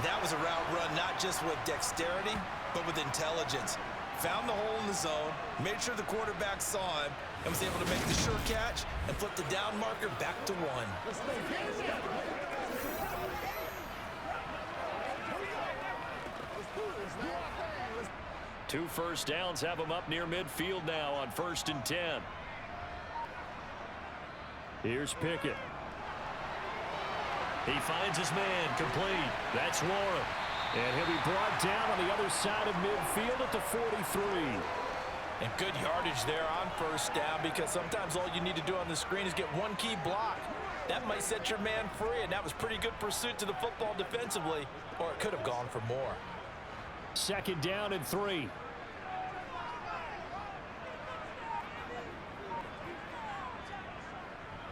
That was a route run not just with dexterity, but with intelligence. Found the hole in the zone, made sure the quarterback saw him, and was able to make the sure catch and flip the down marker back to 1. 2 first downs have him up near midfield now on 1st and 10. Here's Pickett. He finds his man, complete. That's Warren. And he'll be brought down on the other side of midfield at the 43. And good yardage there on 1st down, because sometimes all you need to do on the screen is get one key block. That might set your man free, and that was pretty good pursuit to the football defensively, or it could have gone for more. 2nd down and 3.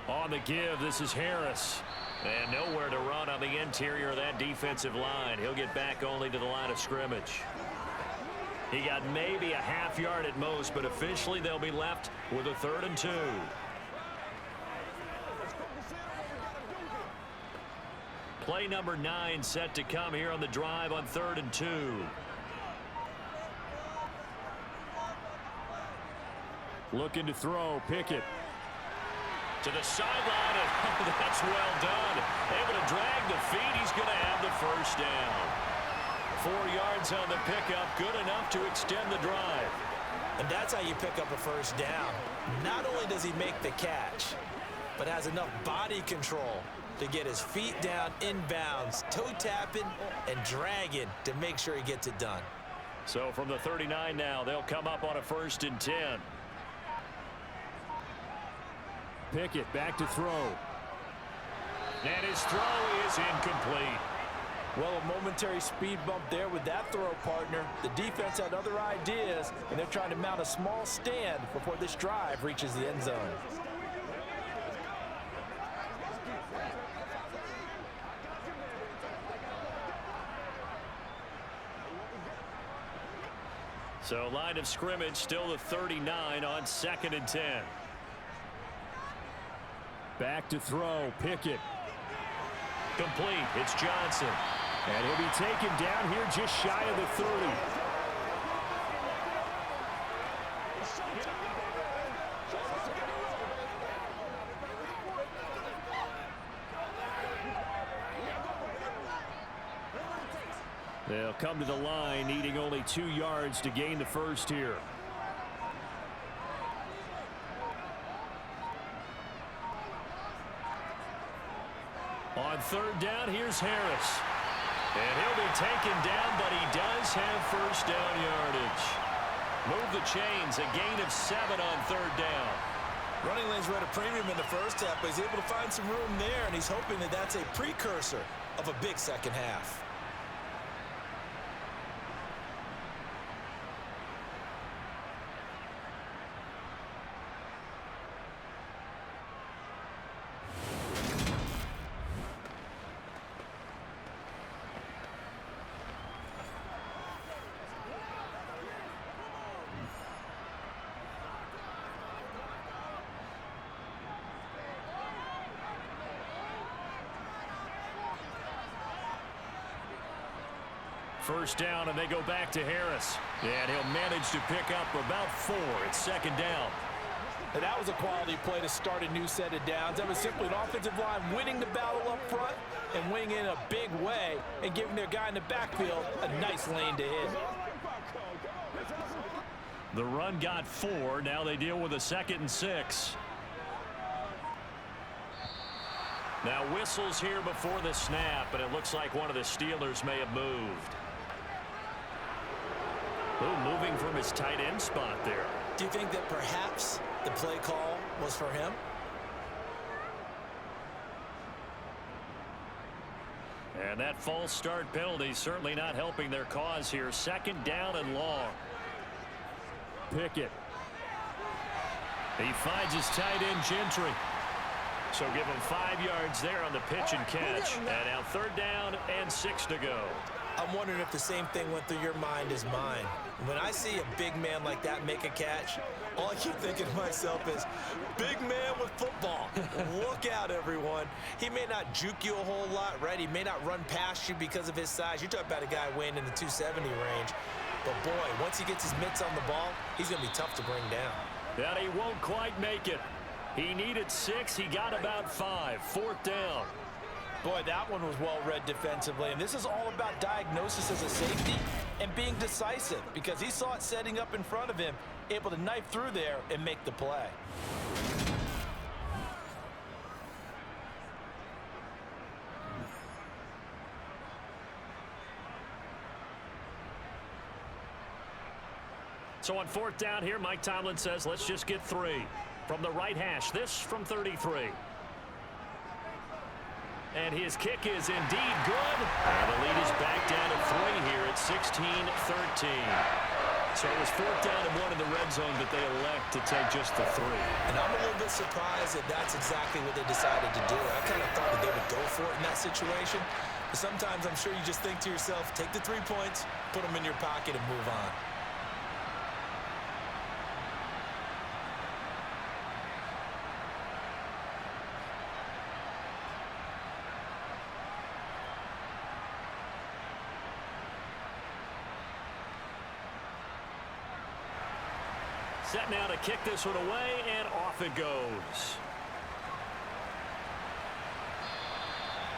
On the give, this is Harris. And nowhere to run on the interior of that defensive line. He'll get back only to the line of scrimmage. He got maybe a half yard at most, but officially they'll be left with a 3rd and 2. Play number 9 set to come here on the drive on 3rd and 2. Looking to throw, Pickett. To the sideline, and that's well done. Able to drag the feet. He's going to have the 1st down. 4 yards on the pickup, good enough to extend the drive. And that's how you pick up a 1st down. Not only does he make the catch, but has enough body control to get his feet down inbounds, toe tapping and dragging to make sure he gets it done. So from the 39 now, they'll come up on a 1st and 10. Pickett back to throw. And his throw is incomplete. Well, a momentary speed bump there with that throw, partner. The defense had other ideas, and they're trying to mount a small stand before this drive reaches the end zone. So line of scrimmage still the 39 on 2nd and 10. Back to throw, Pickett. Complete, it's Johnson. And he'll be taken down here just shy of the 30. They'll come to the line, needing only 2 yards to gain the 1st here. On third down, here's Harris. And he'll be taken down, but he does have first down yardage. Move the chains, a gain of 7 on third down. Running lanes were at a premium in the first half, but he's able to find some room there, and he's hoping that that's a precursor of a big second half. First down, and they go back to Harris. And he'll manage to pick up about 4. It's second down. And that was a quality play to start a new set of downs. That was simply an offensive line winning the battle up front and winning in a big way and giving their guy in the backfield a nice lane to hit. The run got 4. Now they deal with a 2nd and 6. Now whistles here before the snap, and it looks like one of the Steelers may have moved. Ooh, moving from his tight end spot there. Do you think that perhaps the play call was for him? And that false start penalty certainly not helping their cause here. Second down and long. Pickett. He finds his tight end Gentry. So give him 5 yards there on the pitch and catch. And now third down and 6 to go. I'm wondering if the same thing went through your mind as mine. When I see a big man like that make a catch, all I keep thinking to myself is, big man with football. Look out, everyone. He may not juke you a whole lot, right? He may not run past you because of his size. You're talking about a guy weighing in the 270 range. But, boy, once he gets his mitts on the ball, he's going to be tough to bring down. And he won't quite make it. He needed 6. He got about 5. Fourth down. Boy, that one was well read defensively. And this is all about diagnosis as a safety and being decisive because he saw it setting up in front of him, able to knife through there and make the play. So on fourth down here, Mike Tomlin says, let's just get 3. From the right hash, this from 33. And his kick is indeed good. And the lead is back down to 3 here at 16-13. So it was fourth down and 1 in the red zone, but they elect to take just the 3. And I'm a little bit surprised that that's exactly what they decided to do. I kind of thought that they would go for it in that situation. But sometimes I'm sure you just think to yourself, take the 3 points, put them in your pocket, and move on. Set now to kick this one away, and off it goes.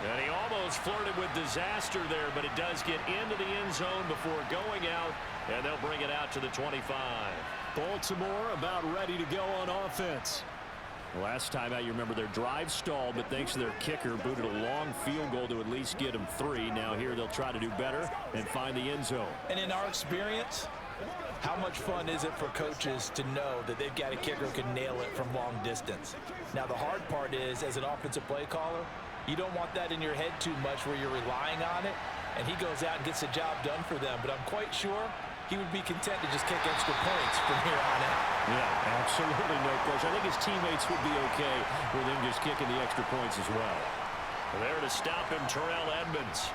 And he almost flirted with disaster there, but it does get into the end zone before going out, and they'll bring it out to the 25. Baltimore about ready to go on offense. Last time out, you remember their drive stalled, but thanks to their kicker, booted a long field goal to at least get them 3. Now here they'll try to do better and find the end zone. And in our experience, how much fun is it for coaches to know that they've got a kicker who can nail it from long distance? Now, the hard part is, as an offensive play caller, you don't want that in your head too much where you're relying on it, and he goes out and gets the job done for them. But I'm quite sure he would be content to just kick extra points from here on out. Yeah, absolutely no question. I think his teammates would be okay with him just kicking the extra points as well. There to stop him, Terrell Edmonds.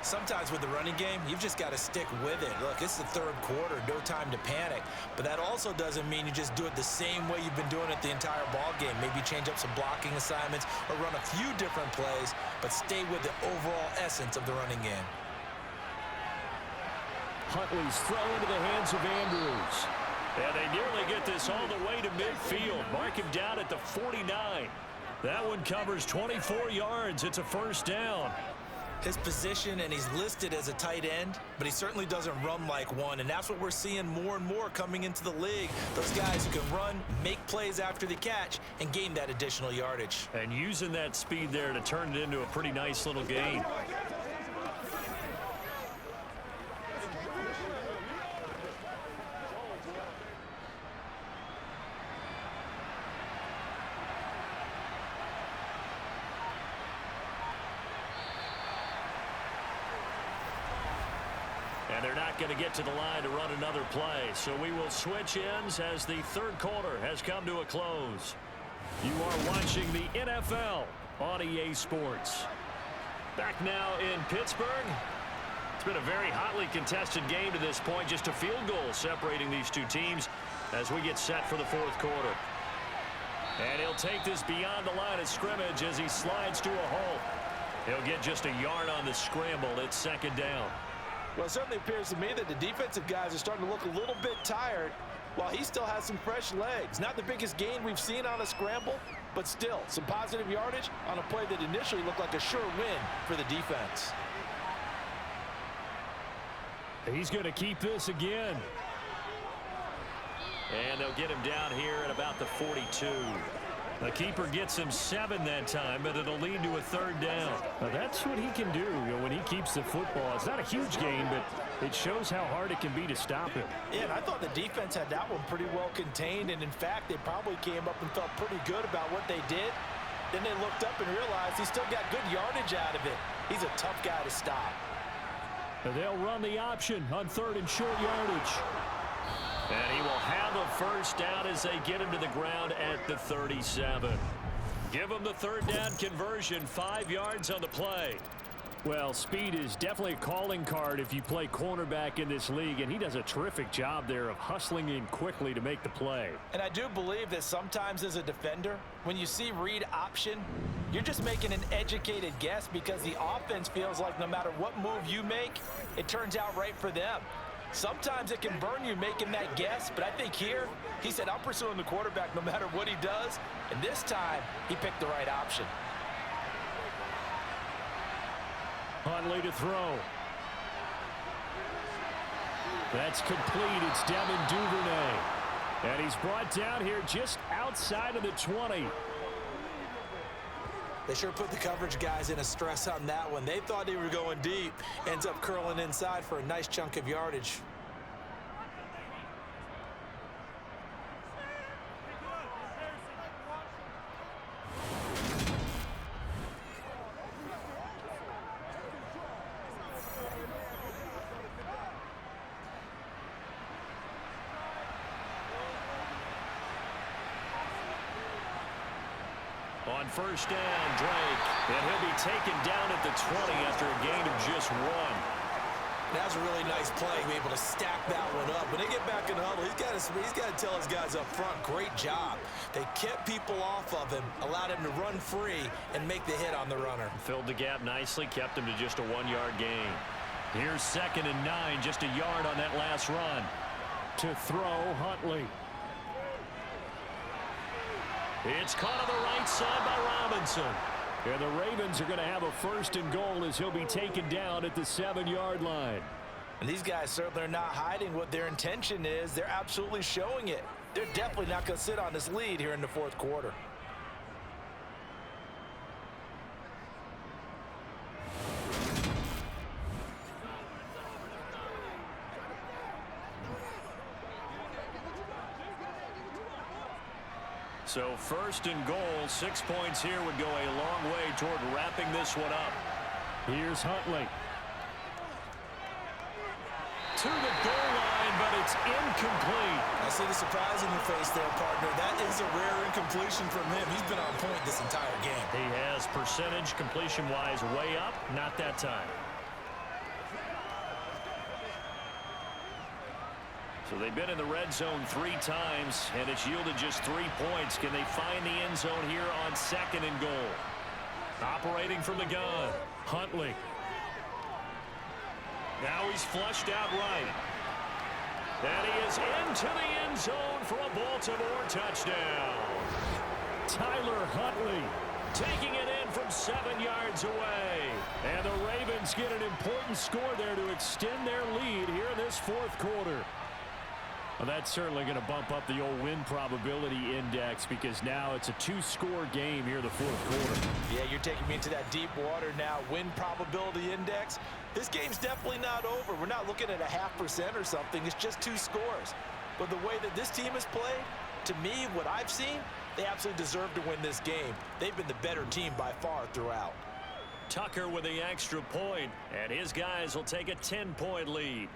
Sometimes with the running game, you've just got to stick with it. Look, it's the third quarter, no time to panic. But that also doesn't mean you just do it the same way you've been doing it the entire ball game. Maybe change up some blocking assignments or run a few different plays, but stay with the overall essence of the running game. Huntley's throw into the hands of Andrews. And they nearly get this all the way to midfield. Mark him down at the 49. That one covers 24 yards. It's a first down. His position, and he's listed as a tight end, but he certainly doesn't run like one, and that's what we're seeing more and more coming into the league. Those guys who can run, make plays after the catch, and gain that additional yardage. And using that speed there to turn it into a pretty nice little gain. And they're not going to get to the line to run another play. So we will switch ends as the third quarter has come to a close. You are watching the NFL on EA Sports. Back now in Pittsburgh. It's been a very hotly contested game to this point. Just a field goal separating these two teams as we get set for the fourth quarter. And he'll take this beyond the line of scrimmage as he slides to a halt. He'll get just a yard on the scramble. It's second down. Well, it certainly appears to me that the defensive guys are starting to look a little bit tired while he still has some fresh legs. Not the biggest gain we've seen on a scramble, but still some positive yardage on a play that initially looked like a sure win for the defense. He's going to keep this again. And they'll get him down here at about the 42. The keeper gets him 7 that time, but it'll lead to a third down. Now that's what he can do, when he keeps the football. It's not a huge gain, but it shows how hard it can be to stop him. Yeah, and I thought the defense had that one pretty well contained, and in fact, they probably came up and felt pretty good about what they did. Then they looked up and realized he still got good yardage out of it. He's a tough guy to stop. They'll run the option on third and short yardage. And he will have a first down as they get him to the ground at the 37. Give him the third down conversion, 5 yards on the play. Well, speed is definitely a calling card if you play cornerback in this league, and he does a terrific job there of hustling in quickly to make the play. And I do believe that sometimes as a defender, when you see read option, you're just making an educated guess because the offense feels like no matter what move you make, it turns out right for them. Sometimes it can burn you making that guess, but I think here, he said, I'm pursuing the quarterback no matter what he does, and this time, he picked the right option. Huntley to throw. That's complete. It's Devin Duvernay. And he's brought down here just outside of the 20. They sure put the coverage guys in a stress on that one. They thought they were going deep. Ends up curling inside for a nice chunk of yardage. On first down, Drake. And he'll be taken down at the 20 after a gain of just 1. That's a really nice play, be able to stack that one up. When they get back in the huddle, he's got to tell his guys up front, great job. They kept people off of him, allowed him to run free and make the hit on the runner. Filled the gap nicely, kept him to just a 1-yard gain. Here's 2nd and 9, just a yard on that last run. To throw, Huntley. It's caught on the right side by Robinson. And the Ravens are going to have a 1st and goal as he'll be taken down at the 7-yard line. And these guys certainly are not hiding what their intention is. They're absolutely showing it. They're definitely not going to sit on this lead here in the fourth quarter. So 1st and goal, 6 points here would go a long way toward wrapping this one up. Here's Huntley. To the goal line, but it's incomplete. I see the surprise in your face there, partner. That is a rare incompletion from him. He's been on point this entire game. He has percentage completion-wise way up, not that time. So they've been in the red zone 3 times, and it's yielded just 3 points. Can they find the end zone here on 2nd and goal? Operating from the gun, Huntley. Now he's flushed out right. And he is into the end zone for a Baltimore touchdown. Tyler Huntley taking it in one from 7 yards away. And the Ravens get an important score there to extend their lead here in this fourth quarter. Well, that's certainly going to bump up the old win probability index because now it's a 2-score game here in the fourth quarter. Yeah, you're taking me into that deep water now. Win probability index. This game's definitely not over. We're not looking at a 0.5% or something. It's just 2 scores. But the way that this team has played, to me, what I've seen, they absolutely deserve to win this game. They've been the better team by far throughout. Tucker with the extra point, and his guys will take a 10-point lead.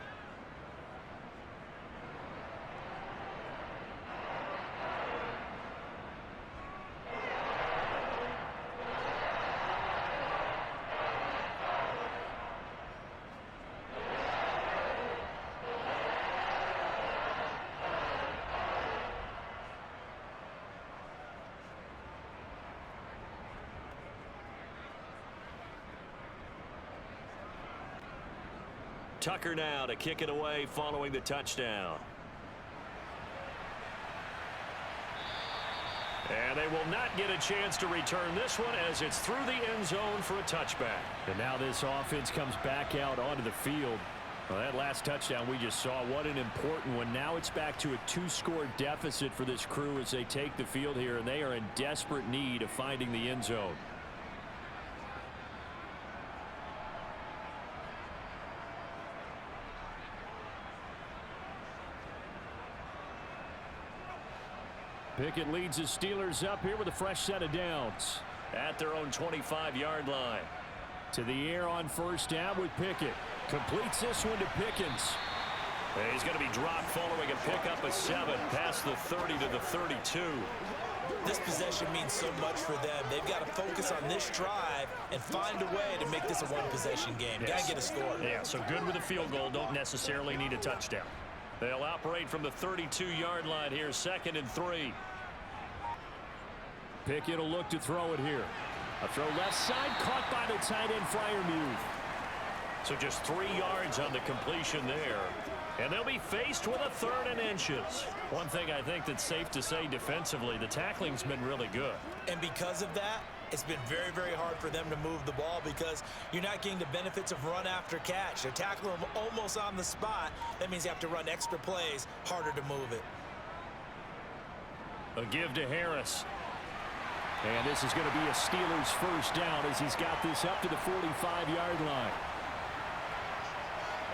Tucker now to kick it away following the touchdown. And they will not get a chance to return this one as it's through the end zone for a touchback. And now this offense comes back out onto the field. Well, that last touchdown we just saw, what an important one. Now it's back to a 2-score deficit for this crew as they take the field here, and they are in desperate need of finding the end zone. Pickett leads the Steelers up here with a fresh set of downs. At their own 25-yard line. To the air on first down with Pickett. Completes this one to Pickens. He's going to be dropped following a pickup of 7 past the 30 to the 32. This possession means so much for them. They've got to focus on this drive and find a way to make this a one-possession game. Yes. Got to get a score. Yeah, so good with a field goal. Don't necessarily need a touchdown. They'll operate from the 32-yard line here, 2nd and 3. Pickett will look to throw it here. A throw left side, caught by the tight end Freiermuth. So just 3 yards on the completion there. And they'll be faced with a 3rd and inches. One thing I think that's safe to say defensively, the tackling's been really good. And because of that, it's been very, very hard for them to move the ball because you're not getting the benefits of run after catch. They're tackling them almost on the spot. That means you have to run extra plays, harder to move it. A give to Harris. And this is going to be a Steelers first down as he's got this up to the 45-yard line.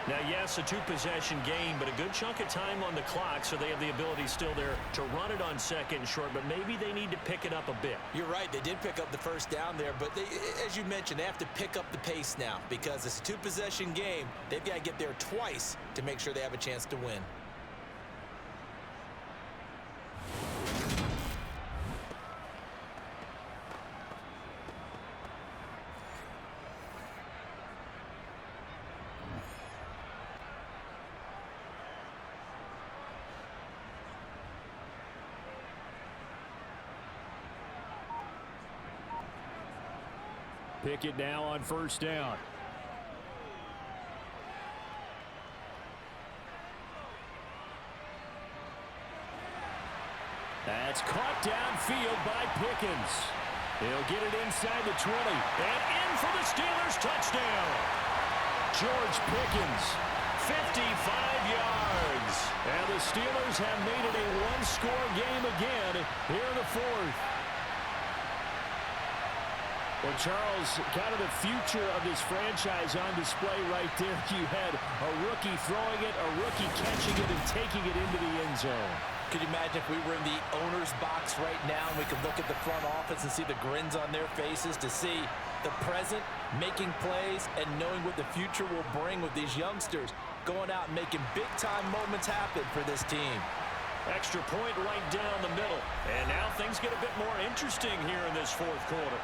Now, yes, a 2-possession game, but a good chunk of time on the clock, so they have the ability still there to run it on 2nd and short, but maybe they need to pick it up a bit. You're right. They did pick up the first down there, but they, as you mentioned, they have to pick up the pace now because it's a 2-possession game. They've got to get there twice to make sure they have a chance to win. Pickett now on first down. That's caught downfield by Pickens. He'll get it inside the 20. And in for the Steelers touchdown. George Pickens, 55 yards. And the Steelers have made it a 1-score game again here in the fourth. Well, Charles, kind of the future of this franchise on display right there. You had a rookie throwing it, a rookie catching it, and taking it into the end zone. Could you imagine if we were in the owner's box right now and we could look at the front office and see the grins on their faces to see the present making plays and knowing what the future will bring with these youngsters going out and making big-time moments happen for this team. Extra point right down the middle. And now things get a bit more interesting here in this fourth quarter.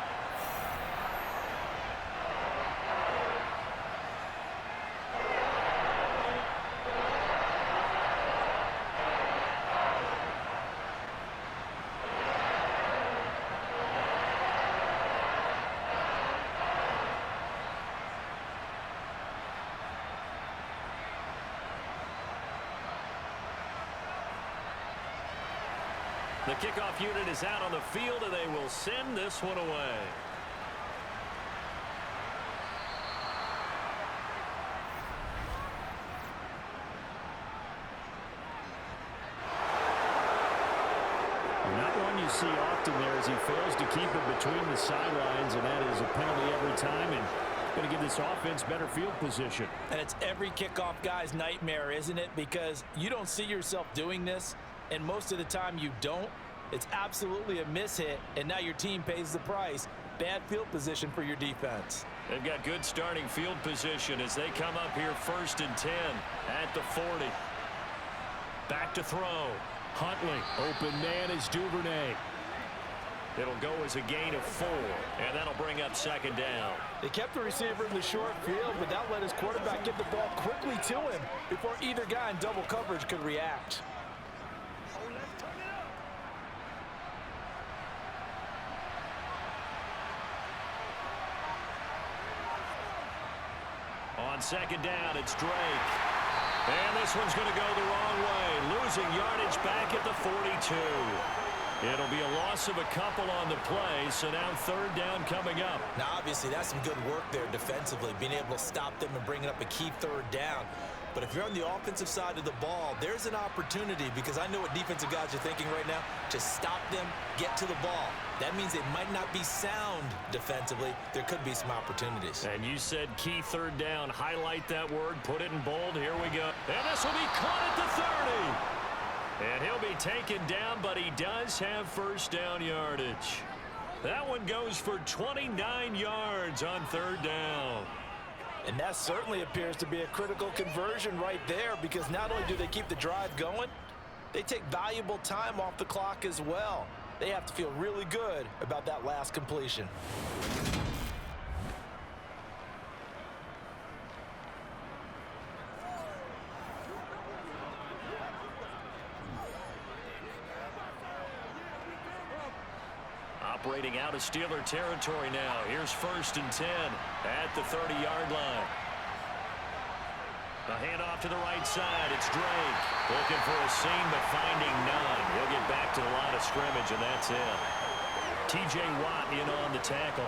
The kickoff unit is out on the field, and they will send this one away. you see often there is he fails to keep it between the sidelines, and that is a penalty every time, and going to give this offense better field position. And it's every kickoff guy's nightmare, isn't it? Because you don't see yourself doing this, and most of the time you don't. It's absolutely a mishit, and now your team pays the price. Bad field position for your defense. They've got good starting field position as they come up here 1st and 10 at the 40. Back to throw. Huntley. Open man is Duvernay. It'll go as a gain of 4, and that'll bring up 2nd down. They kept the receiver in the short field, but that let his quarterback get the ball quickly to him before either guy in double coverage could react. On 2nd down, it's Drake. And this one's going to go the wrong way. Losing yardage back at the 42. It'll be a loss of a couple on the play, so now 3rd down coming up. Now, obviously, that's some good work there defensively, being able to stop them and bringing up a key 3rd down. But if you're on the offensive side of the ball, there's an opportunity, because I know what defensive guys are thinking right now, to stop them, get to the ball. That means they might not be sound defensively. There could be some opportunities. And you said key 3rd down. Highlight that word. Put it in bold. Here we go. And this will be caught at the 30. And he'll be taken down, but he does have 1st down yardage. That one goes for 29 yards on 3rd down. And that certainly appears to be a critical conversion right there, because not only do they keep the drive going, they take valuable time off the clock as well. They have to feel really good about that last completion. Operating out of Steeler territory now. Here's 1st and 10 at the 30-yard line. The handoff to the right side. It's Drake. Looking for a seam, but finding none. He'll get back to the line of scrimmage, and that's it. T.J. Watt in on the tackle.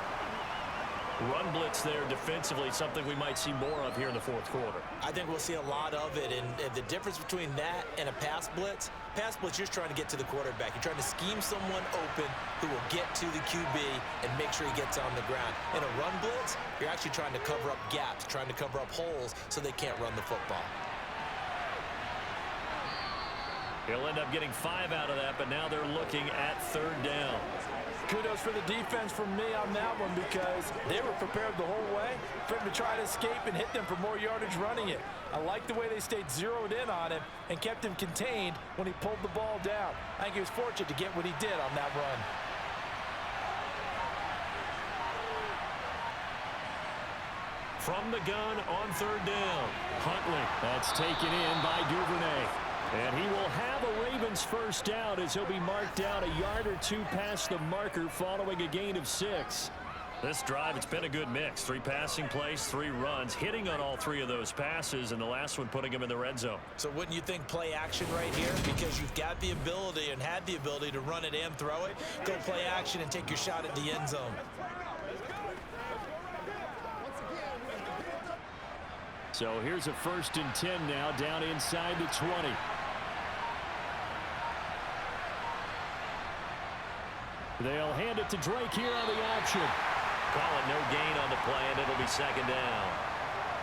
Run blitz there defensively, something we might see more of here in the 4th quarter. I think we'll see a lot of it, and the difference between that and a pass blitz, you're just trying to get to the quarterback. You're trying to scheme someone open who will get to the QB and make sure he gets on the ground. In a run blitz, you're actually trying to cover up gaps, trying to cover up holes so they can't run the football. He'll end up getting 5 out of that, but now they're looking at 3rd down. Kudos for the defense from me on that one, because they were prepared the whole way for him to try to escape and hit them for more yardage running it. I like the way they stayed zeroed in on him and kept him contained when he pulled the ball down. I think he was fortunate to get what he did on that run. From the gun on 3rd down. Huntley. That's taken in by Duvernay. And he will have a Ravens 1st down as he'll be marked down a yard or 2 past the marker following a gain of 6. This drive, it's been a good mix. 3 passing plays, 3 runs, hitting on all 3 of those passes, and the last one putting him in the red zone. So wouldn't you think play action right here? Because you've got the ability and had the ability to run it and throw it. Go play action and take your shot at the end zone. So here's a 1st and 10 now, down inside the 20. They'll hand it to Drake here on the option. Call it no gain on the play, and it'll be 2nd down.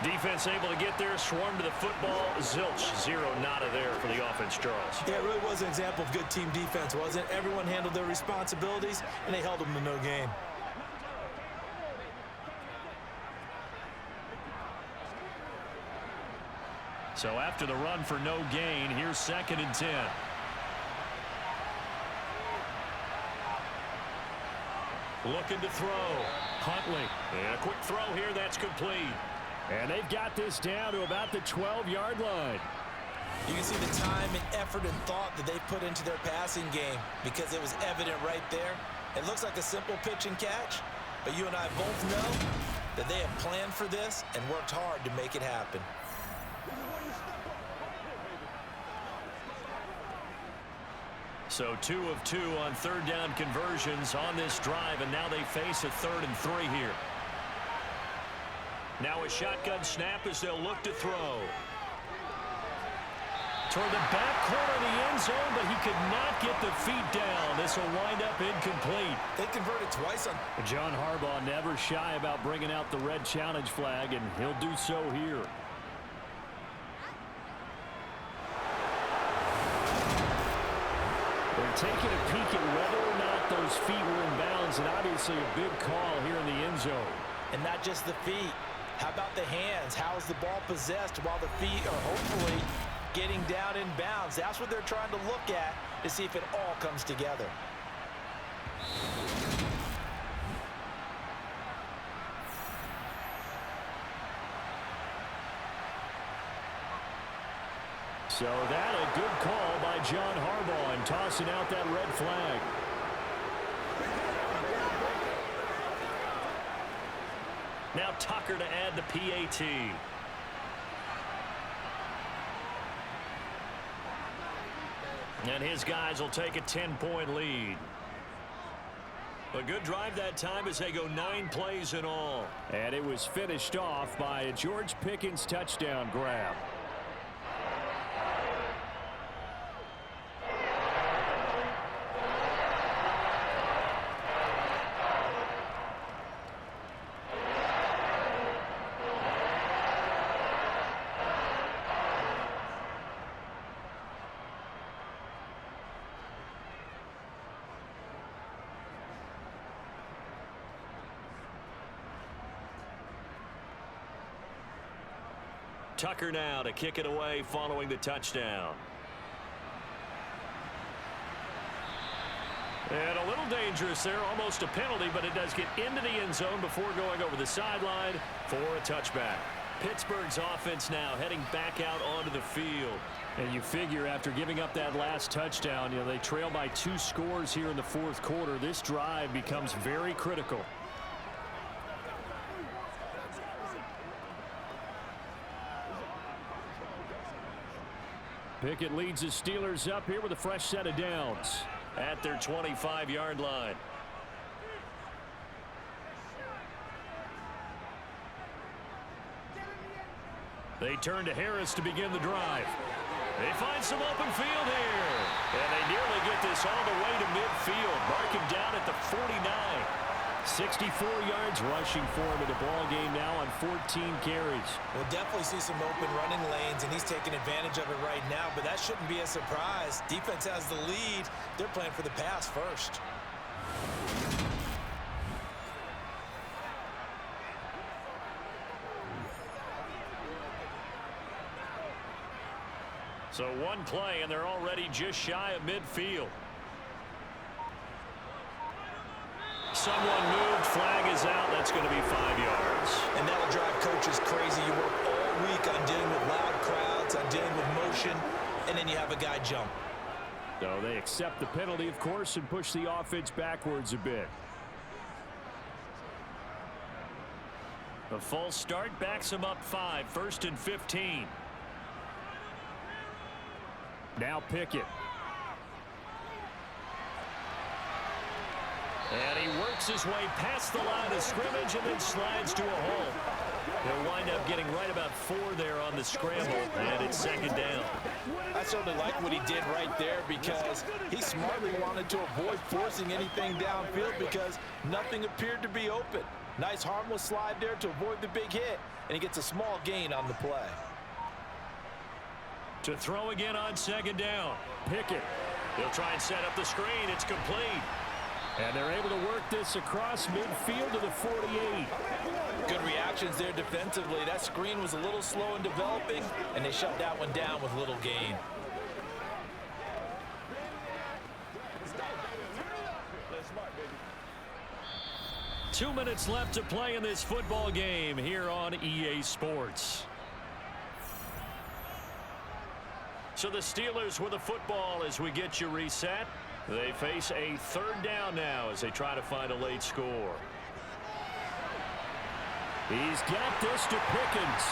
Defense able to get there, swarm to the football. Zilch, 0 nada there for the offense, Charles. Yeah, it really was an example of good team defense, wasn't it? Everyone handled their responsibilities, and they held them to no gain. So after the run for no gain, here's 2nd and 10. Looking to throw. Huntley. And a quick throw here, that's complete. And they've got this down to about the 12-yard line. You can see the time and effort and thought that they put into their passing game, because it was evident right there. It looks like a simple pitch and catch, but you and I both know that they have planned for this and worked hard to make it happen. So 2 of 2 on 3rd down conversions on this drive, and now they face a 3rd and 3 here. Now a shotgun snap as they'll look to throw. Toward the back corner of the end zone, but he could not get the feet down. This will wind up incomplete. They converted twice on... John Harbaugh never shy about bringing out the red challenge flag, and he'll do so here. They're taking a peek at whether or not those feet were in bounds, and obviously a big call here in the end zone. And not just the feet. How about the hands? How is the ball possessed while the feet are hopefully getting down in bounds? That's what they're trying to look at to see if it all comes together. So that a good call by John Harbaugh and tossing out that red flag. Now Tucker to add the PAT. And his guys will take a 10-point lead. A good drive that time as they go 9 plays in all. And it was finished off by a George Pickens touchdown grab. Tucker now to kick it away following the touchdown. And a little dangerous there, almost a penalty, but it does get into the end zone before going over the sideline for a touchback. Pittsburgh's offense now heading back out onto the field. And you figure after giving up that last touchdown, they trail by 2 scores here in the fourth quarter. This drive becomes very critical. Pickett leads his Steelers up here with a fresh set of downs. At their 25-yard line. They turn to Harris to begin the drive. They find some open field here. And they nearly get this all the way to midfield. Mark him down at the 49. 64 yards rushing for him in the ball game now on 14 carries. We'll definitely see some open running lanes, and he's taking advantage of it right now, but that shouldn't be a surprise. Defense has the lead. They're playing for the pass first. So one play, and they're already just shy of midfield. Someone moved, flag is out. That's going to be 5 yards. And that'll drive coaches crazy. You work all week on dealing with loud crowds, on dealing with motion, and then you have a guy jump. So they accept the penalty, of course, and push the offense backwards a bit. The false start backs him up 5, 1st and 15. Now Pickett. And he works his way past the line of scrimmage and then slides to a hole. He'll wind up getting right about 4 there on the scramble, and it's 2nd down. I certainly like what he did right there because he smartly wanted to avoid forcing anything downfield because nothing appeared to be open. Nice harmless slide there to avoid the big hit, and he gets a small gain on the play. To throw again on 2nd down. Pickett. He'll try and set up the screen. It's complete. And they're able to work this across midfield to the 48. Good reactions there defensively. That screen was a little slow in developing, and they shut that one down with little gain. Two minutes left to play in this football game here on EA Sports. So the Steelers with the football as we get you reset. They face a 3rd down now as they try to find a late score. He's got this to Pickens.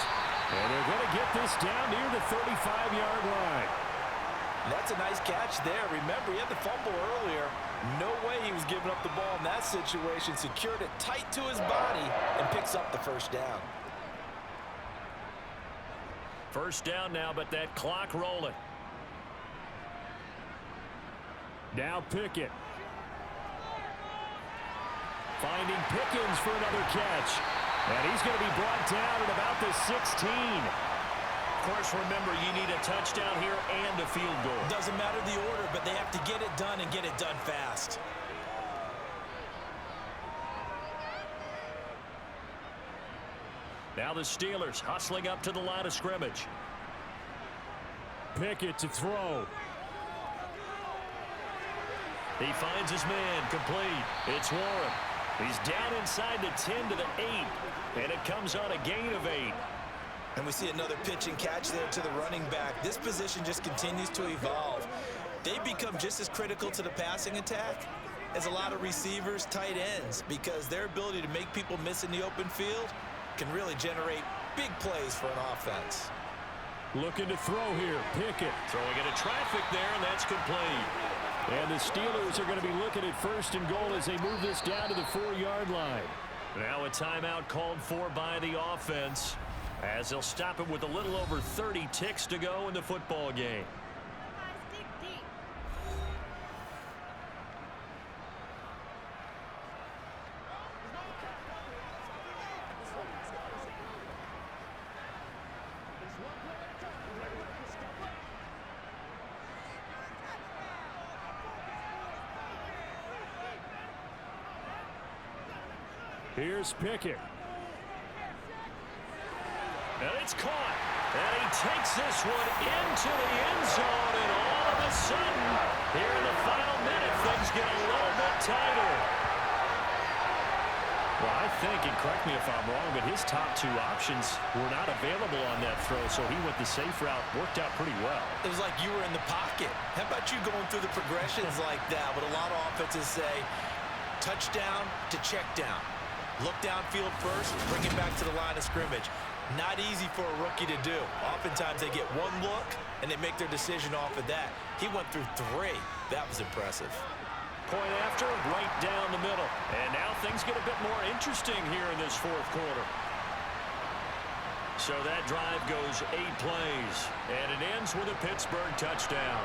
And they're going to get this down near the 35-yard line. That's a nice catch there. Remember, he had the fumble earlier. No way he was giving up the ball in that situation. Secured it tight to his body and picks up the 1st down. 1st down now, but that clock rolling. Now Pickett. Finding Pickens for another catch. And he's going to be brought down at about the 16. Of course, remember, you need a touchdown here and a field goal. Doesn't matter the order, but they have to get it done and get it done fast. Now the Steelers hustling up to the line of scrimmage. Pickett to throw. He finds his man, complete. It's Warren. He's down inside the 10 to the 8, and it comes on a gain of 8. And we see another pitch and catch there to the running back. This position just continues to evolve. They become just as critical to the passing attack as a lot of receivers, tight ends, because their ability to make people miss in the open field can really generate big plays for an offense. Looking to throw here. Pickett. Throwing into traffic there, and that's complete. And the Steelers are going to be looking at 1st and goal as they move this down to the 4-yard line. Now a timeout called for by the offense, as they'll stop it with a little over 30 ticks to go in the football game. Here's Pickett. And it's caught. And he takes this one into the end zone. And all of a sudden, here in the final minute, things get a little bit tighter. Well, I think, and correct me if I'm wrong, but his top 2 options were not available on that throw, so he went the safe route. Worked out pretty well. It was like you were in the pocket. How about you going through the progressions like that? But a lot of offenses say touchdown to check down. Look downfield first, bring it back to the line of scrimmage. Not easy for a rookie to do. Oftentimes they get one look, and they make their decision off of that. He went through 3. That was impressive. Point after, right down the middle. And now things get a bit more interesting here in this 4th quarter. So that drive goes 8 plays, and it ends with a Pittsburgh touchdown.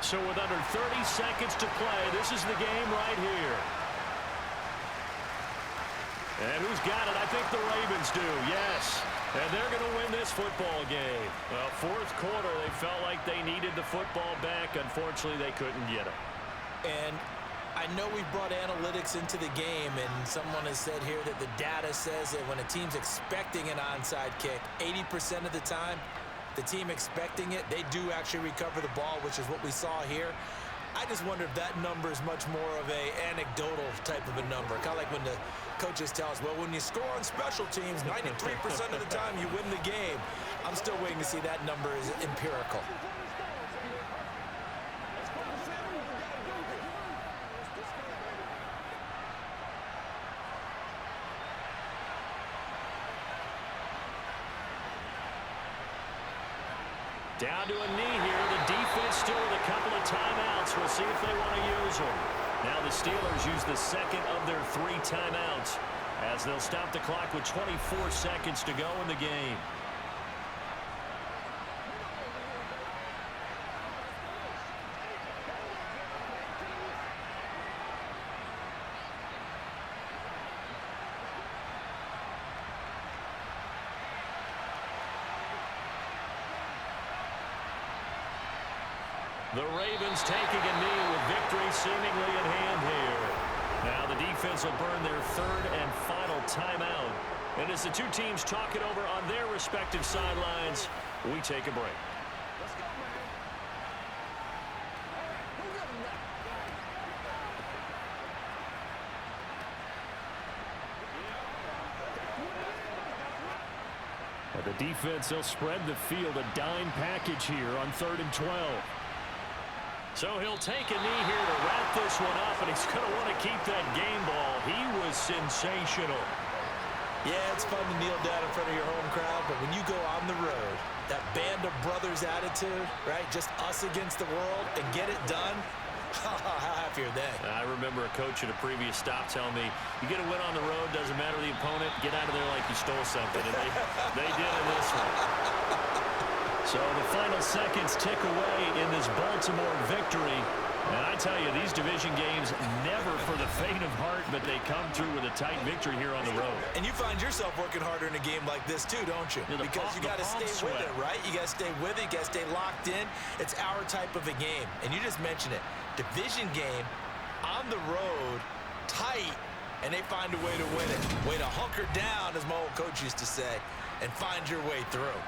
So with under 30 seconds to play, this is the game right here. And who's got it? I think the Ravens do, yes. And they're going to win this football game. Well, 4th quarter, they felt like they needed the football back. Unfortunately, they couldn't get it. And I know we brought analytics into the game, and someone has said here that the data says that when a team's expecting an onside kick, 80% of the time, the team expecting it, they do actually recover the ball, which is what we saw here. I just wonder if that number is much more of a anecdotal type of a number. Kind of like when the coaches tell us, well, when you score on special teams, 93% of the time you win the game. I'm still waiting to see that number is empirical. Down to a knee here. The defense still with a couple of timeouts. We'll see if they want to use them. Now the Steelers use the 2nd of their 3 timeouts as they'll stop the clock with 24 seconds to go in the game. The Ravens taking a knee with victory seemingly in hand here. Now the defense will burn their 3rd and final timeout. And as the 2 teams talk it over on their respective sidelines, we take a break. And the defense, they'll spread the field, a dime package here on 3rd and 12. So he'll take a knee here to wrap this one up, and he's going to want to keep that game ball. He was sensational. Yeah, it's fun to kneel down in front of your home crowd, but when you go on the road, that band of brothers attitude, right? Just us against the world and get it done. How happy are they? I remember a coach at a previous stop telling me, you get a win on the road, doesn't matter the opponent, get out of there like you stole something. And they did in this one. So the final seconds tick away in this Baltimore victory. And I tell you, these division games, never for the faint of heart, but they come through with a tight victory here on the road. And you find yourself working harder in a game like this too, don't you? Yeah, because you got to stay with it, right? You got to stay with it. You got to stay locked in. It's our type of a game. And you just mentioned it. Division game, on the road, tight, and they find a way to win it. Way to hunker down, as my old coach used to say, and find your way through.